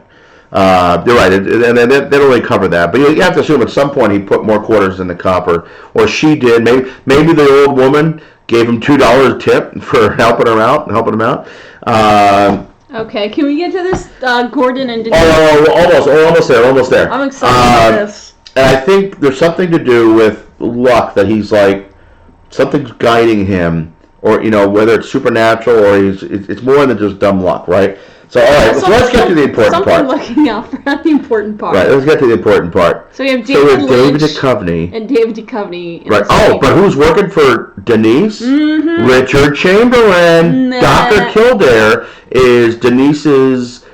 You're right, and they don't really cover that. But you have to assume at some point he put more quarters in the copper, or she did. Maybe the old woman gave him $2 tip for helping him out. Okay, can we get to this Gordon and Denise? Almost there. I'm excited for this. And I think there's something to do with luck that he's like something's guiding him, or whether it's supernatural or it's more than just dumb luck, right? So, all right, so let's get to the important part. Looking out for the important part. Right, let's get to the important part. So we have David Duchovny. And David Duchovny. Right. Oh, but who's working for Denise? Mm-hmm. Richard Chamberlain. Nah. Dr. Kildare is Denise's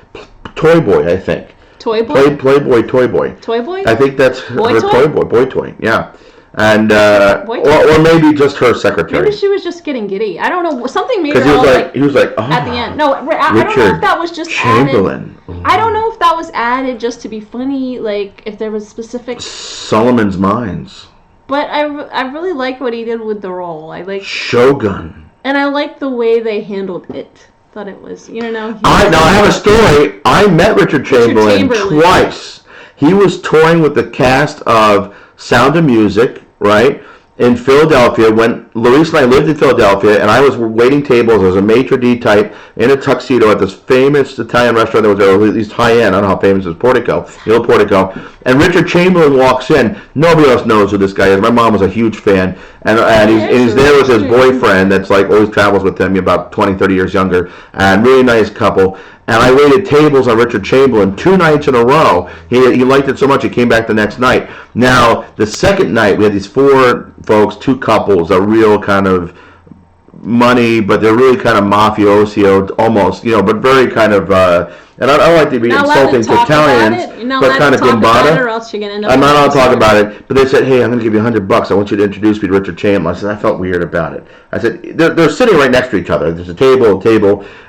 toy boy, I think. Toy boy? Playboy toy boy. Toy boy? I think that's her toy boy. Boy toy, yeah. And or maybe just her secretary. Maybe she was just getting giddy. I don't know. Something made her he was like at the end. No, I don't know if that was just Chamberlain. Added. I don't know if that was added just to be funny, like if there was specific Solomon's Mines. But I really like what he did with the role. I like Shogun. And I like the way they handled it. Thought it was, I have a story. I met Richard Chamberlain twice. He was touring with the cast of Sound of Music, right, in Philadelphia, when Luis and I lived in Philadelphia, and I was waiting tables. I was a maitre d' type in a tuxedo at this famous Italian restaurant that was there, or at least high-end. I don't know how famous it is, Portico, the old Portico. And Richard Chamberlain walks in. Nobody else knows who this guy is. My mom was a huge fan. And he's there with his boyfriend that's like always travels with him, about 20, 30 years younger, and really nice couple. And I waited tables on Richard Chamberlain 2 nights in a row. He liked it so much he came back the next night. Now, the second night, we had these 4 folks, 2 couples, a real kind of money, but they're really kind of mafioso almost, but very kind of, and I don't like to be insulting to Italians, but kind of gambata. I'm not allowed to talk about it, but they said, hey, I'm going to give you $100. I want you to introduce me to Richard Chamberlain. I said, I felt weird about it. I said, they're sitting right next to each other. There's a table,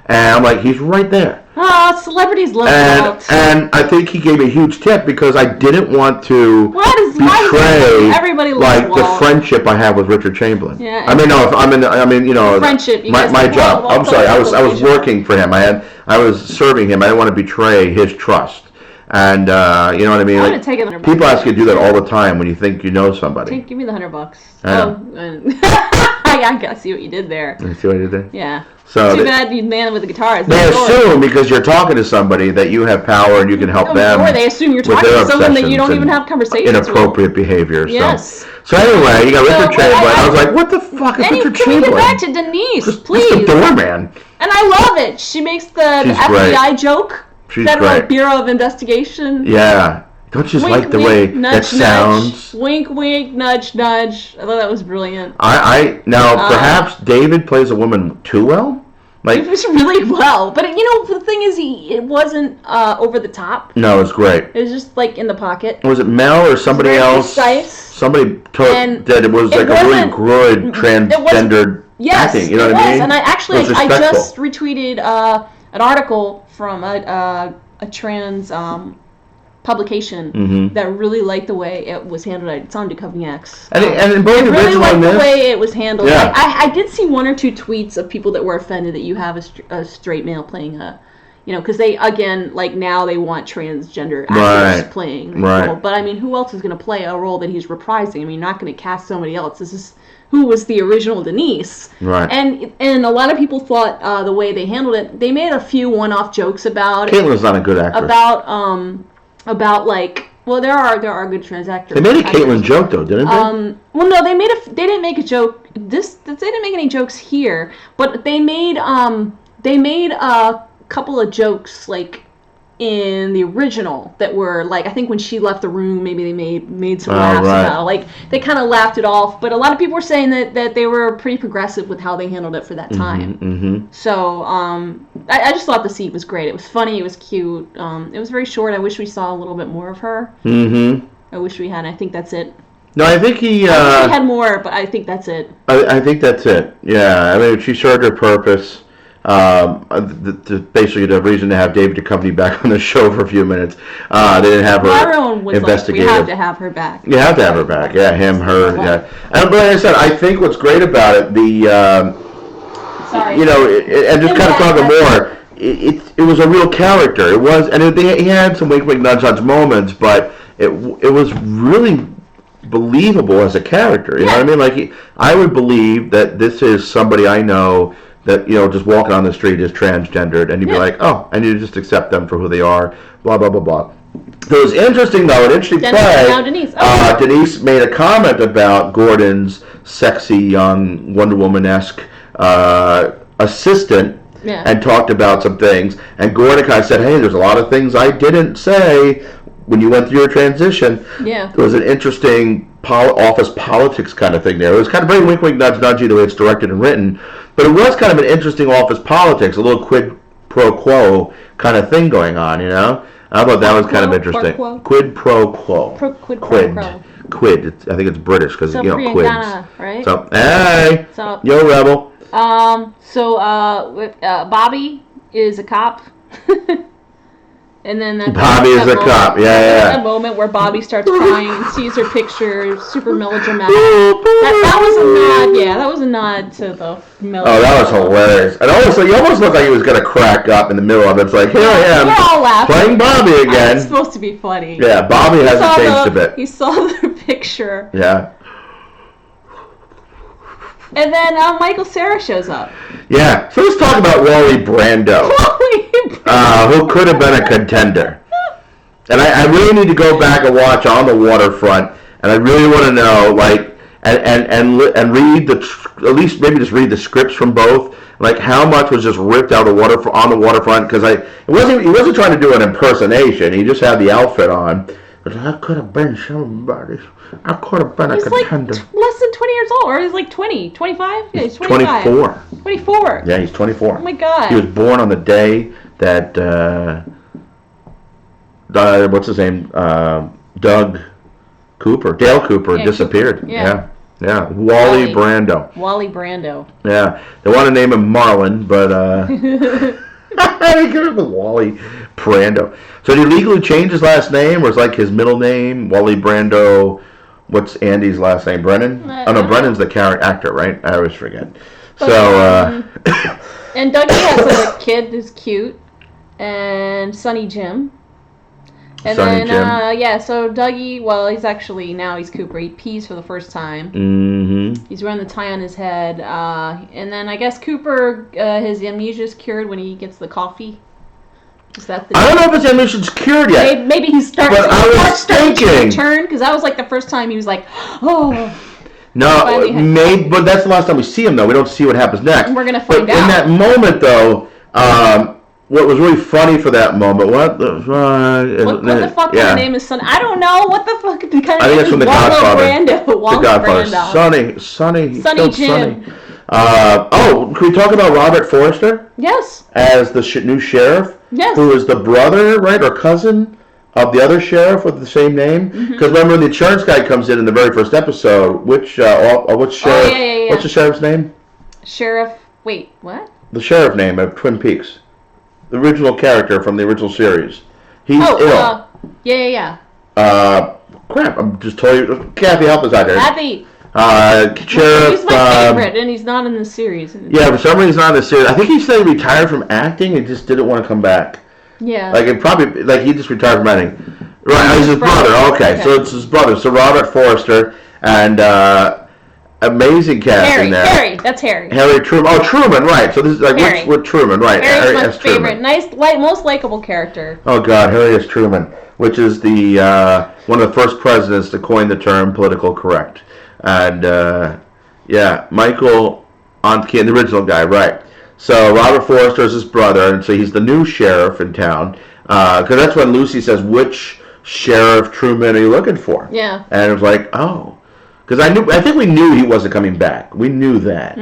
and I'm like, he's right there. Oh, celebrities love that. And I think he gave me a huge tip because I didn't want to betray the friendship I have with Richard Chamberlain. Yeah. I mean, friendship. My job. I'm sorry. I was working for him. I was serving him. I didn't want to betray his trust. And you know what I mean? I'm take it. People ask you to do that all the time when you think you know somebody. Give me the $100. I see what you did there. You see what I did there? Yeah. So too bad you man with the guitar. They assume because you're talking to somebody that you have power and you can help them. Or they assume you're talking to someone that you don't even have conversations with. Inappropriate behavior. Yes. So anyway, you got Richard Chamberlain. I was like, what the fuck is Richard Chamberlain? Can we get back to Denise, please? Just the doorman. And I love it. She makes the FBI joke. She's Federal great. Bureau of Investigation. Yeah. Don't you just like the way that sounds? Wink, wink, nudge, nudge. I thought that was brilliant. Now perhaps David plays a woman too well. It was really well, but the thing is, it wasn't over the top. No, it was great. It was just like in the pocket. Was it Mel or somebody else? Precise. Somebody took that it was like a really good transgendered acting. You know what I mean? And I just retweeted an article from a trans publication that really liked the way it was handled. It's on Duchovny X. And both really liked the way it was handled. Yeah. I did see 1 or 2 tweets of people that were offended that you have a straight male playing a because they, again, like now they want transgender actors playing the role. But I mean, who else is going to play a role that he's reprising? I mean, you're not going to cast somebody else. This is who was the original Denise. Right. And a lot of people thought the way they handled it, they made a few one-off jokes about it. Caitlin's not a good actress. About like, well, there are good trans actors. They made a Caitlin joke though, didn't they? Well, no, they didn't make a joke. They didn't make any jokes here, but they made a couple of jokes like in the original that were like, I think when she left the room, maybe they made some laughs about it. Like they kind of laughed it off, but a lot of people were saying that they were pretty progressive with how they handled it for that time. Mm-hmm. So I just thought the scene was great. It was funny. It was cute. It was very short. I wish we saw a little bit more of her. Mm-hmm. I wish we had. I think that's it. No, I think he. I wish we had more, but I think that's it. I think that's it. Yeah, I mean, she served her purpose. Basically, the reason to have David Duchovny back on the show for a few minutes, they didn't have her investigate. We have to have her back. You have to have her back. Yeah, him, her. Yeah, and but like I said, I think what's great about it, Sorry. And just kind of talking more, it was a real character. It was, and he had some wink, nudge moments, but it was really believable as a character. You know what I mean? Like I would believe that this is somebody I know that, just walking on the street is transgendered, and you'd be like, oh, and you just accept them for who they are, blah, blah, blah, blah. So it was interesting, though, an interesting play. Now Denise. Oh. Denise made a comment about Gordon's sexy, young, Wonder Woman-esque assistant, and talked about some things, and Gordon kind of said, hey, there's a lot of things I didn't say when you went through your transition. Yeah. There was an interesting office politics kind of thing there. It was kind of very wink, nudge, nudgy the way it's directed and written, but it was kind of an interesting office politics, a little quid pro quo kind of thing going on, I thought that was kind of interesting. Quid pro quo. Quid pro quo. Quid. I think it's British because, quids. Right? So, hey! So, yo, Rebel. Bobby is a cop. And then Bobby is a cop. Yeah. That moment where Bobby starts crying and sees her picture, super melodramatic. That was a nod. Yeah, that was a nod to the melodrama. Oh, that was hilarious. And also, you almost looked like he was gonna crack up in the middle of it. It's like, here I am, we're all laughing. playing Bobby again. It's supposed to be funny. Yeah, Bobby hasn't changed a bit. He saw the picture. Yeah. And then Michael Cera shows up. Yeah. So let's talk about Wally Brando. Who could have been a contender. And I really need to go back and watch On the Waterfront, and I really want to know, like, and read at least maybe just read the scripts from both, like how much was just ripped out of On the Waterfront, because he wasn't trying to do an impersonation, he just had the outfit on. But I could have been somebody. I could have been a contender. He's like less than 20 years old, or he's like 20, 25? Yeah, he's 25. 24. 24. Yeah, he's 24. Oh my God. He was born on the day that, what's his name? Dale Cooper disappeared. Yeah. Wally Brando. Wally Brando. Yeah. They want to name him Marlon, but, he could have been Wally Brando. So did he legally change his last name, or is like his middle name, Wally Brando? What's Andy's last name? Brennan? Brennan's the actor, right? I always forget. But, and Dougie has a kid who's cute, and Sonny Jim. And Sonny Jim. So Dougie, he's Cooper. He pees for the first time. Mm-hmm. He's wearing the tie on his head. And then I guess Cooper, his amnesia is cured when he gets the coffee. Is that I don't know if his amnesio's cured yet. Maybe he's starting to return, because that was like the first time he was like, oh. No, maybe, but that's the last time we see him, though. We don't see what happens next. And we're going to find out. In that moment, though, what was really funny for that moment, what the fuck kind of name is Sonny? I don't know. What the fuck kind of name is I think it's from The Godfather. Brando. The Godfather. Sonny Jim. Can we talk about Robert Forster? Yes. As the new sheriff? Yes. Who is the brother, right, or cousin of the other sheriff with the same name? Because remember, when the insurance guy comes in the very first episode, which sheriff? What's the sheriff's name? Sheriff. Wait, what? The sheriff name of Twin Peaks. The original character from the original series. He's ill. Yeah. Crap, I'm just telling you. Kathy, help us out here. Kathy. Sheriff. He's my favorite, and he's not in the series. Yeah, for some reason he's not in the series. I think he said he retired from acting and just didn't want to come back. Yeah. Like it probably he just retired from acting. Right, he's his brother. Okay, so it's his brother. So Robert Forster and amazing casting there. Harry, that's Harry. Harry Truman. Oh, Truman, right. So this is like with Truman, right? Harry's my favorite. Nice, most likable character. Oh God, Harry S. Truman, which is the one of the first presidents to coin the term political correct. And Michael Ontke, the original guy, right? So Robert Forster is his brother, and so he's the new sheriff in town. Because that's when Lucy says, "Which Sheriff Truman are you looking for?" Yeah. And it was like, oh. Because I think we knew he wasn't coming back. We knew that.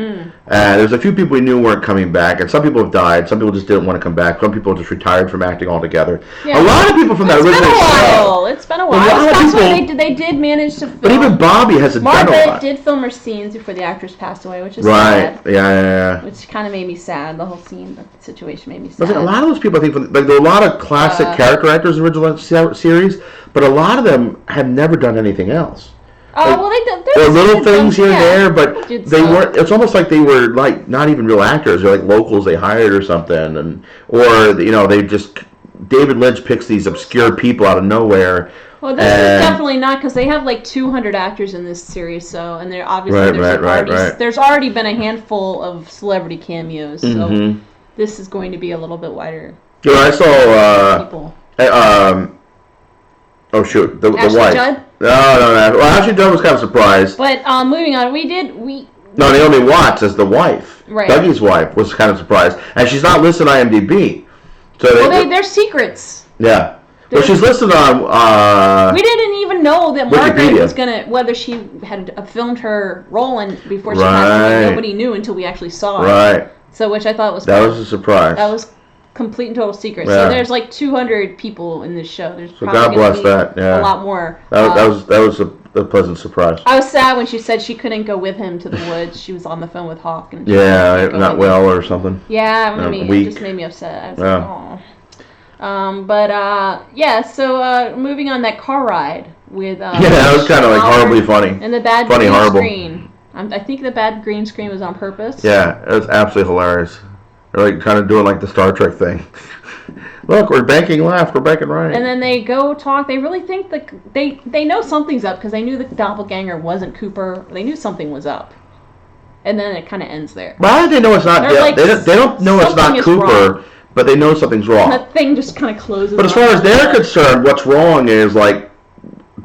There's a few people we knew weren't coming back, and some people have died. Some people just didn't want to come back. Some people just retired from acting altogether. Yeah. A lot of people from that original show. It's been a while. They did manage to film. But even Bobby hasn't done a lot. Margaret did film her scenes before the actress passed away, which is sad. Right. Yeah. Which kind of made me sad. The whole scene, the situation made me sad. But a lot of those people, I think, there are a lot of classic character actors in the original series, but a lot of them have never done anything else. There are little things here and there, but they weren't. It's almost like they were like not even real actors. They're like locals they hired or something, or they just David Lynch picks these obscure people out of nowhere. Well, this is definitely not, because they have like 200 actors in this series, and they're obviously there's already been a handful of celebrity cameos, so this is going to be a little bit wider. Yeah, I saw people. Oh shoot, the wife. Judd? No. Well, Ashley Judd was kind of surprised. But moving on, No, Naomi Watts as the wife. Right. Dougie's wife was kind of surprised, and she's not listed on IMDb. So they're secrets. Yeah. Well, she's listed on. We didn't even know that Margaret was whether she had filmed her role before she passed away. Nobody knew until we actually saw it. Right. So, which I thought was that was a surprise. That was complete and total secret. Yeah. So there's like 200 people in this show. There's so God bless that. Yeah. A lot more. That was a pleasant surprise. I was sad when she said she couldn't go with him to the woods. She was on the phone with Hawk. And not well or something. Yeah, it just made me upset. I was like, oh. So moving on, that car ride with that was kind of like horribly funny. And the bad green screen. I think the bad green screen was on purpose. Yeah, it was absolutely hilarious. They're like kind of doing like the Star Trek thing. Look, we're banking left, we're banking right. And then they go talk. They really think that they know something's up, because they knew the doppelganger wasn't Cooper. They knew something was up. And then it kind of ends there. Why do they know it's not? They don't know it's not Cooper, wrong. But they know something's wrong. And that thing just kind of closes. But as far as they're concerned, what's wrong is like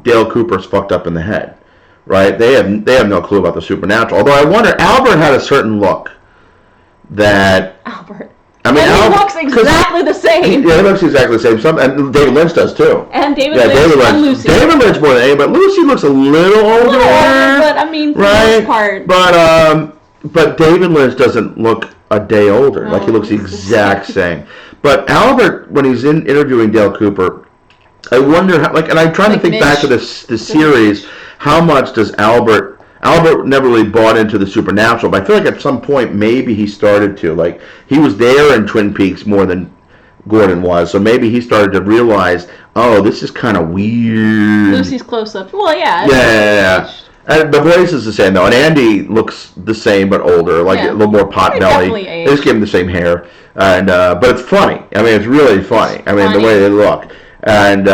Dale Cooper's fucked up in the head, right? They have no clue about the supernatural. Although I wonder, Albert had a certain look that Albert. I mean, he looks exactly the same. Yeah, he looks exactly the same. And David Lynch does too. And David Lynch and Lucy. David Lynch more than anybody, but Lucy looks a little older. But I mean, for the most part. But David Lynch doesn't look a day older. Like he looks the exact same. But Albert, when he's interviewing Dale Cooper, I wonder how. And I'm trying to think back to this series. How much does Albert never really bought into the supernatural, but I feel like at some point maybe he started to. Like, he was there in Twin Peaks more than Gordon was, so maybe he started to realize, oh, this is kind of weird. Lucy's close-up. Well, yeah. Yeah. And the voice is the same, though, and Andy looks the same but older, like a little more pot-belly. They just gave him the same hair. And but it's funny. I mean, it's really funny. The way they look. And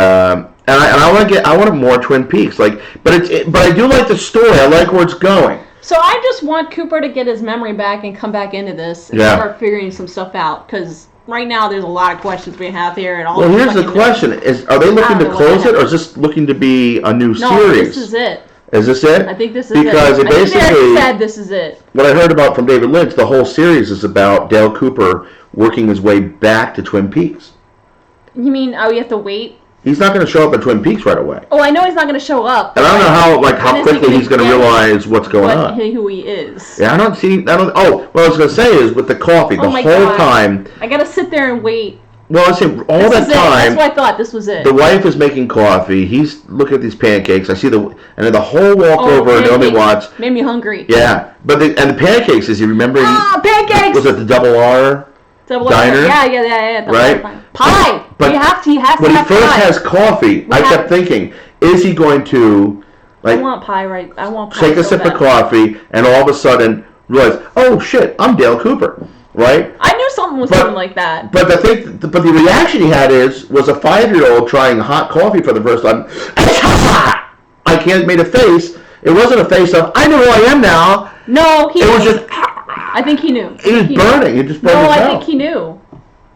I want more Twin Peaks, but I do like the story. I like where it's going. So I just want Cooper to get his memory back and come back into this and start figuring some stuff out, because right now there's a lot of questions we have here and all. Well, here's the question: are they looking to close it, or is this looking to be a new series? No, this is it. Is this it? I think this is because it. Because basically they said this is it. What I heard about from David Lynch, the whole series is about Dale Cooper working his way back to Twin Peaks. You mean you have to wait? He's not going to show up at Twin Peaks right away. Oh, I know he's not going to show up. And I don't know how quickly he's going to realize what's going on. Who he is. Yeah, what I was going to say is with the coffee, the whole time. I got to sit there and wait. Well, I see all that time. That's what I thought. This was it. The wife is making coffee. He's looking at these pancakes. I see and then the whole walk over Naomi Watts. Made me hungry. Yeah, but the pancakes, is you remember? Pancakes! Was it the Double R? Diner? Yeah. Right? Pie! But he has to when he have first pie. has coffee, I kept thinking, is he going to I want pie I want pie take a sip of coffee, and all of a sudden realize, oh shit, I'm Dale Cooper, right? I knew something was coming like that. But the reaction he had was a 5-year-old trying hot coffee for the first time. I can't made a face. It wasn't a face of I know who I am now. No, it was just. I think he knew. He was burning. It just burned his mouth. I think he knew.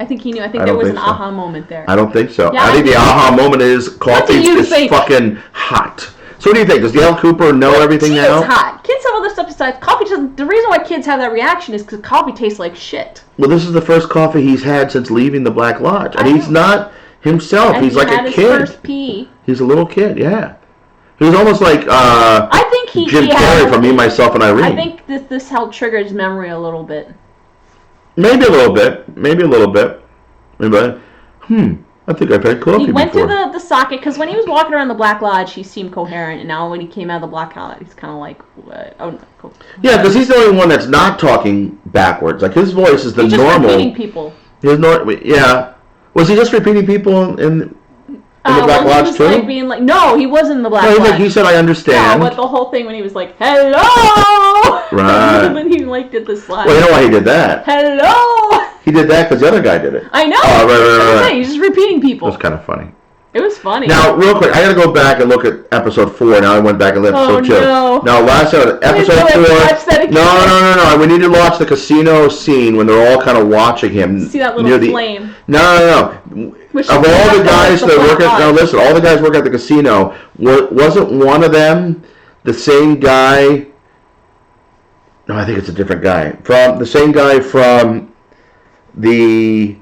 I think there was an aha moment there. I don't think so. Yeah, I think the aha moment is coffee is think? fucking hot. So what do you think? Does Dale Cooper know everything now? Tea is hot. Kids have other stuff besides coffee. The reason why kids have that reaction is because coffee tastes like shit. Well, this is the first coffee he's had since leaving the Black Lodge, and he's not himself. And he's like a kid. First pee. He's a little kid. Yeah. He was almost like I think Jim Carrey from Me, Myself, and Irene. I think this helped trigger his memory a little bit. Maybe a little bit. Maybe I think I've had coffee before. He went through the socket, because when he was walking around the Black Lodge, he seemed coherent, and now when he came out of the Black Lodge, he's kind of like, oh no. Cool. Yeah, because he's the only one that's not talking backwards. Like, his voice is the normal. He's just repeating people. Yeah. Was he just repeating people in the Black Lodge too? Like being like, no, he wasn't in the Black Lodge. No, he said, I understand. No, but the whole thing when he was like, hello! Right. And then he like did the slide. Well, you know why he did that? Hello! He did that because the other guy did it. I know. Oh, right. He's just repeating people. It was kind of funny. It was funny. Now, real quick, I got to go back and look at episode 4. Now I went back and looked at episode 2. No. Now, last episode 4. No. We need to watch the casino scene when they're all kind of watching him. See that little flame. No. Of all the guys that work at... Now, listen, all the guys work at the casino. Wasn't one of them the same guy... No, I think it's a different guy. From the same guy from the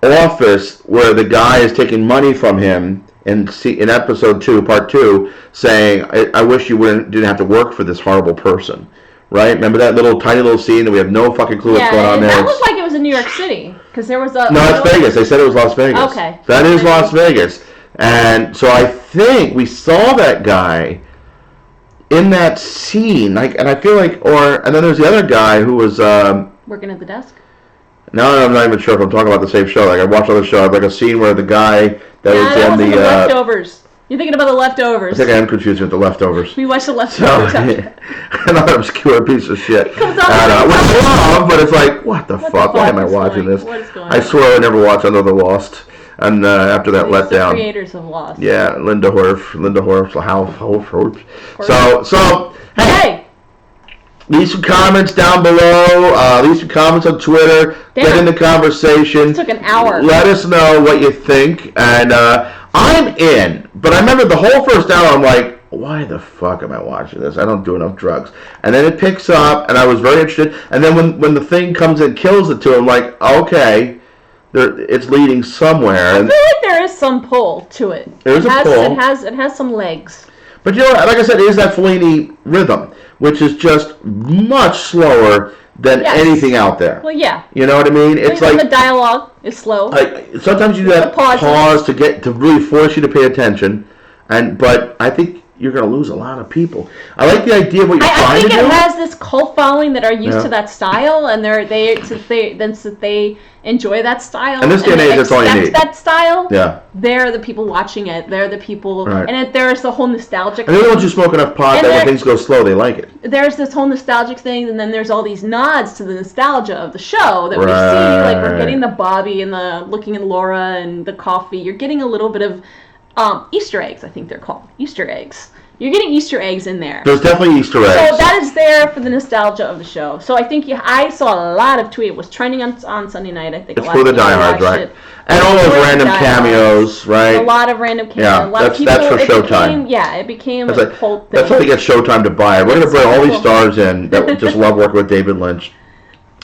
Office, where the guy is taking money from him in episode 2, part 2, saying, I wish you didn't have to work for this horrible person. Right? Remember that tiny little scene that we have no fucking clue what's going on there? That looked like it was in New York City. Because there was a... No, it's Vegas. They said it was Las Vegas. Okay. That is Las Vegas. And so I think we saw that guy in that scene. And I feel like... And then there's the other guy who was... working at the desk? No, I'm not even sure if I'm talking about the same show. Like, I watched other show. Like a scene where the guy that was in the... Leftovers. You're thinking about The Leftovers. I think I am confused with The Leftovers. We watched The Leftovers. Another obscure piece of shit. Which I love, but it's like, what the fuck? Why am I watching this? What is going on? I swear I never watched Under the Lost. And after that letdown. The creators of Lost. Yeah, Linda Horf. So, hey! Leave some comments down below. Leave some comments on Twitter. Get in the conversation. It took an hour. Let us know what you think. And I'm in. But I remember the whole first hour, I'm like, why the fuck am I watching this? I don't do enough drugs. And then it picks up, and I was very interested. And then when the thing comes and kills the two, I'm like, okay, it's leading somewhere. I feel like there is some pull to it. There's a pull. It has some legs. But you know what? Like I said, it is that Fellini rhythm, which is just much slower than anything out there. Well, yeah. You know what I mean? It's like the dialogue is slow. Sometimes you do that pause to really force you to pay attention, but I think you're going to lose a lot of people. I like the idea of what you're trying to do. I think it has this cult following that are used to that style, and they enjoy that style. In this day and age, that's all you need. That style. Yeah. They're the people watching it. They're the people, right. And there's the whole nostalgic. And they're the ones who smoke enough pot that when things go slow, they like it. There's this whole nostalgic thing, and then there's all these nods to the nostalgia of the show that we see. Like we're getting the Bobby and the looking at Laura and the coffee. You're getting a little bit of Easter eggs. I think they're called Easter eggs. You're getting Easter eggs in there. There's definitely Easter eggs. So that is there for the nostalgia of the show. So I think I saw a lot of tweet. It was trending on Sunday night. I think it's for the diehards, right? And all those random cameos, right? A lot of random cameos. Yeah, that's for Showtime. It became a cult thing. That's how they get Showtime to buy it. We're going to bring all these stars in that just love working with David Lynch.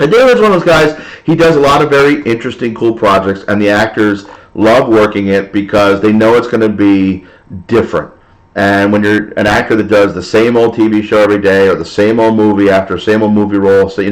And David Lynch's one of those guys, he does a lot of very interesting, cool projects, and the actors love working it because they know it's going to be different. And when you're an actor that does the same old TV show every day or the same old movie after same old movie role, so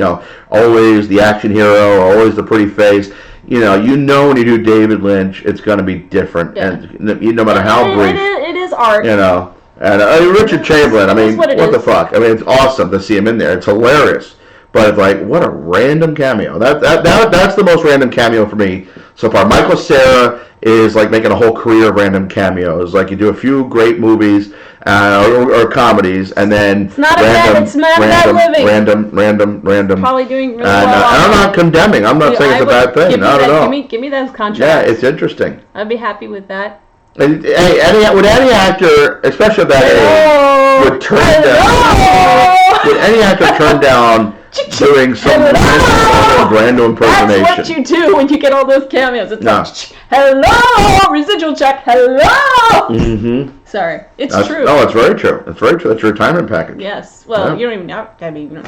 always the action hero or always the pretty face, you know when you do David Lynch, it's going to be different, and no matter how brief. It is art. And Richard Chamberlain, I mean, what the fuck? I mean, it's awesome to see him in there. It's hilarious. But like, what a random cameo. That's the most random cameo for me so far. Michael Cera is like making a whole career of random cameos. Like you do a few great movies or comedies, and then it's not bad living. Random. Probably doing really and, well. and I'm not condemning. I'm not saying it's a bad thing. Not at all. Give me those contracts. Yeah, it's interesting. I'd be happy with that. And, would any actor, especially that age, would turn down? Would any actor turn down doing some random impersonation? That's what you do when you get all those cameos. It's like, hello, residual check, hello. Mm-hmm. Sorry, it's true. No, it's very true. It's very true. That's your retirement package. Yes. Well, you don't even know. I mean,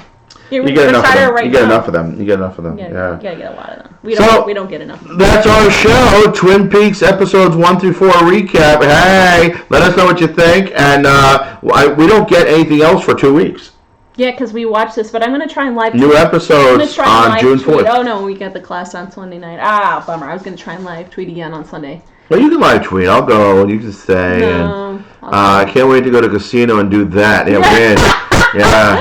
you get enough of them. You get enough of them. You get enough of them. Yeah. Yeah. You gotta get a lot of them. We don't get enough. That's our show. Twin Peaks episodes 1 through 4 recap. Hey, let us know what you think. And we don't get anything else for 2 weeks. Yeah, because we watched this, but I'm gonna try and live. New episodes on June 4th. Oh no, we got the class on Sunday night. Ah, bummer. I was gonna try and live tweet again on Sunday. Well, you can live tweet. I'll go. You can stay. No. I can't wait to go to casino and do that. Yeah, win. Yeah.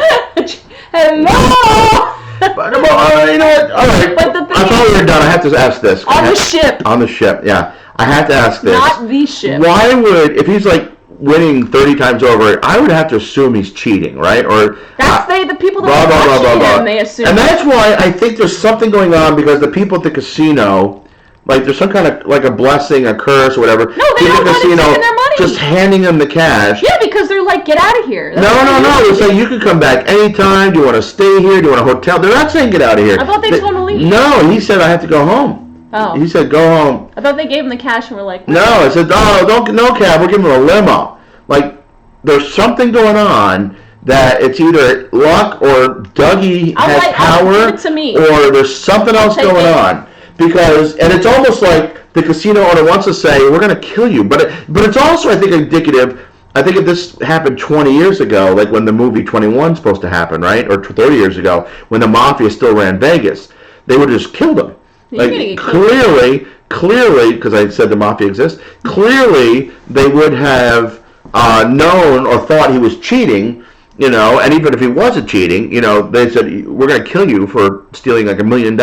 Hello. But, you know what? All right. I thought we were done. I have to ask this. On the ship. On the ship, yeah. I have to ask this. Not the ship. Why would, if he's like winning 30 times over, I would have to assume he's cheating, right? Or that's the people that watch him, they assume. And that's why I think there's something going on, because the people at the casino, like there's some kind of like a blessing, a curse, or whatever. No, they don't want to take their money. Just handing them the cash. Yeah, because they're like, get out of here. No. They say you can come back anytime. Do you want to stay here? Do you want a hotel? They're not saying get out of here. I thought they just want to leave. No, he said I have to go home. Oh. He said go home. I thought they gave him the cash and were like, no. I said no cab. We're giving him a limo. Like there's something going on that it's either luck or Dougie has power, give it to me. Or there's something else going on. Because, and it's almost like the casino owner wants to say, we're going to kill you. But it's also, I think, indicative. I think if this happened 20 years ago, like when the movie 21 is supposed to happen, right? Or 30 years ago, when the Mafia still ran Vegas, they would have just killed him. Like, clearly, because I said the Mafia exists, clearly they would have known or thought he was cheating, and even if he wasn't cheating, they said, we're going to kill you for stealing like $1 million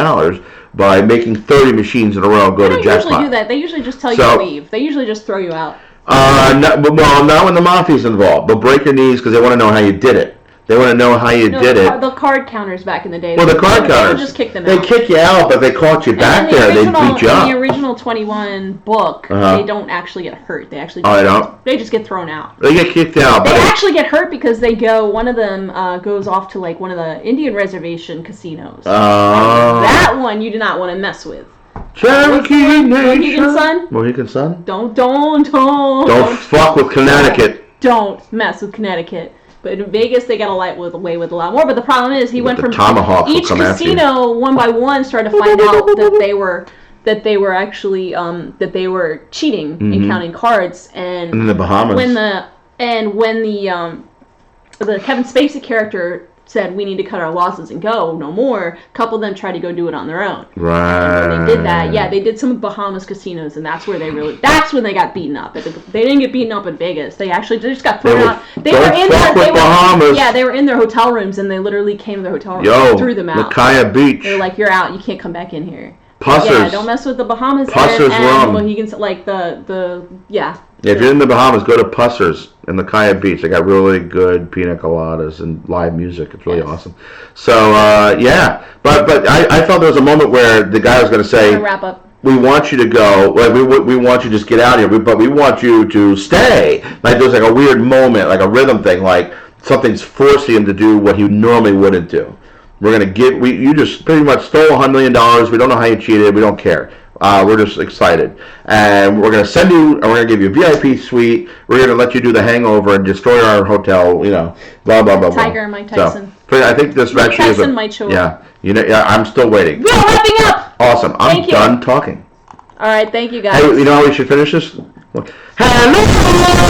by making 30 machines in a row go to jackpot. They usually do that. They usually just tell you to leave. They usually just throw you out. Not when the Mafia's involved. They'll break your knees because they want to know how you did it. They want to know how you did it. The card counters back in the day. Well, the card counters. They just kick them out. They kick you out, but they caught you back there. They beat you up. In the original 21 book, they don't actually get hurt. They actually they just get thrown out. They get kicked out. They actually get hurt because they go. One of them goes off to like one of the Indian reservation casinos. That one you do not want to mess with. Cherokee Nation. Mohegan Sun. Mohegan Sun. Don't fuck with Connecticut. Don't mess with Connecticut. But in Vegas, they got away with a lot more. But the problem is, he went from each casino one by one, started to find out that they were actually that they were cheating and counting cards. And in the Bahamas, when the Kevin Spacey character said we need to cut our losses and go no more, a couple of them tried to go do it on their own. Right. And when they did that, they did some Bahamas casinos, and that's when they got beaten up. They didn't get beaten up in Vegas. They just got thrown out. They were in their hotel rooms, and they literally came to their hotel rooms and threw them out. Nikiya Beach. They're like, you're out. You can't come back in here. Pussers. Yeah, don't mess with the Bahamas. Pussers rum. Mohegans, like if you're in the Bahamas, go to Pussers in the Nikiya Beach. They got really good pina coladas and live music. It's really awesome. So, But I felt there was a moment where the guy was going to say, wrap up. We want you to go. Like we want you to just get out of here, but we want you to stay. Like there's like a weird moment, like a rhythm thing, like something's forcing him to do what he normally wouldn't do. We're going to you just pretty much stole $100 million. We don't know how you cheated. We don't care. We're just excited. And we're going to send you, and we're going to give you a VIP suite. We're going to let you do the hangover and destroy our hotel, blah, blah, blah, Tiger and Mike Tyson. So, I think this Mike actually Tyson might show up. I'm still waiting. We're wrapping up! Awesome. I'm done talking. All right, thank you, guys. Hey, you know how we should finish this? Hello!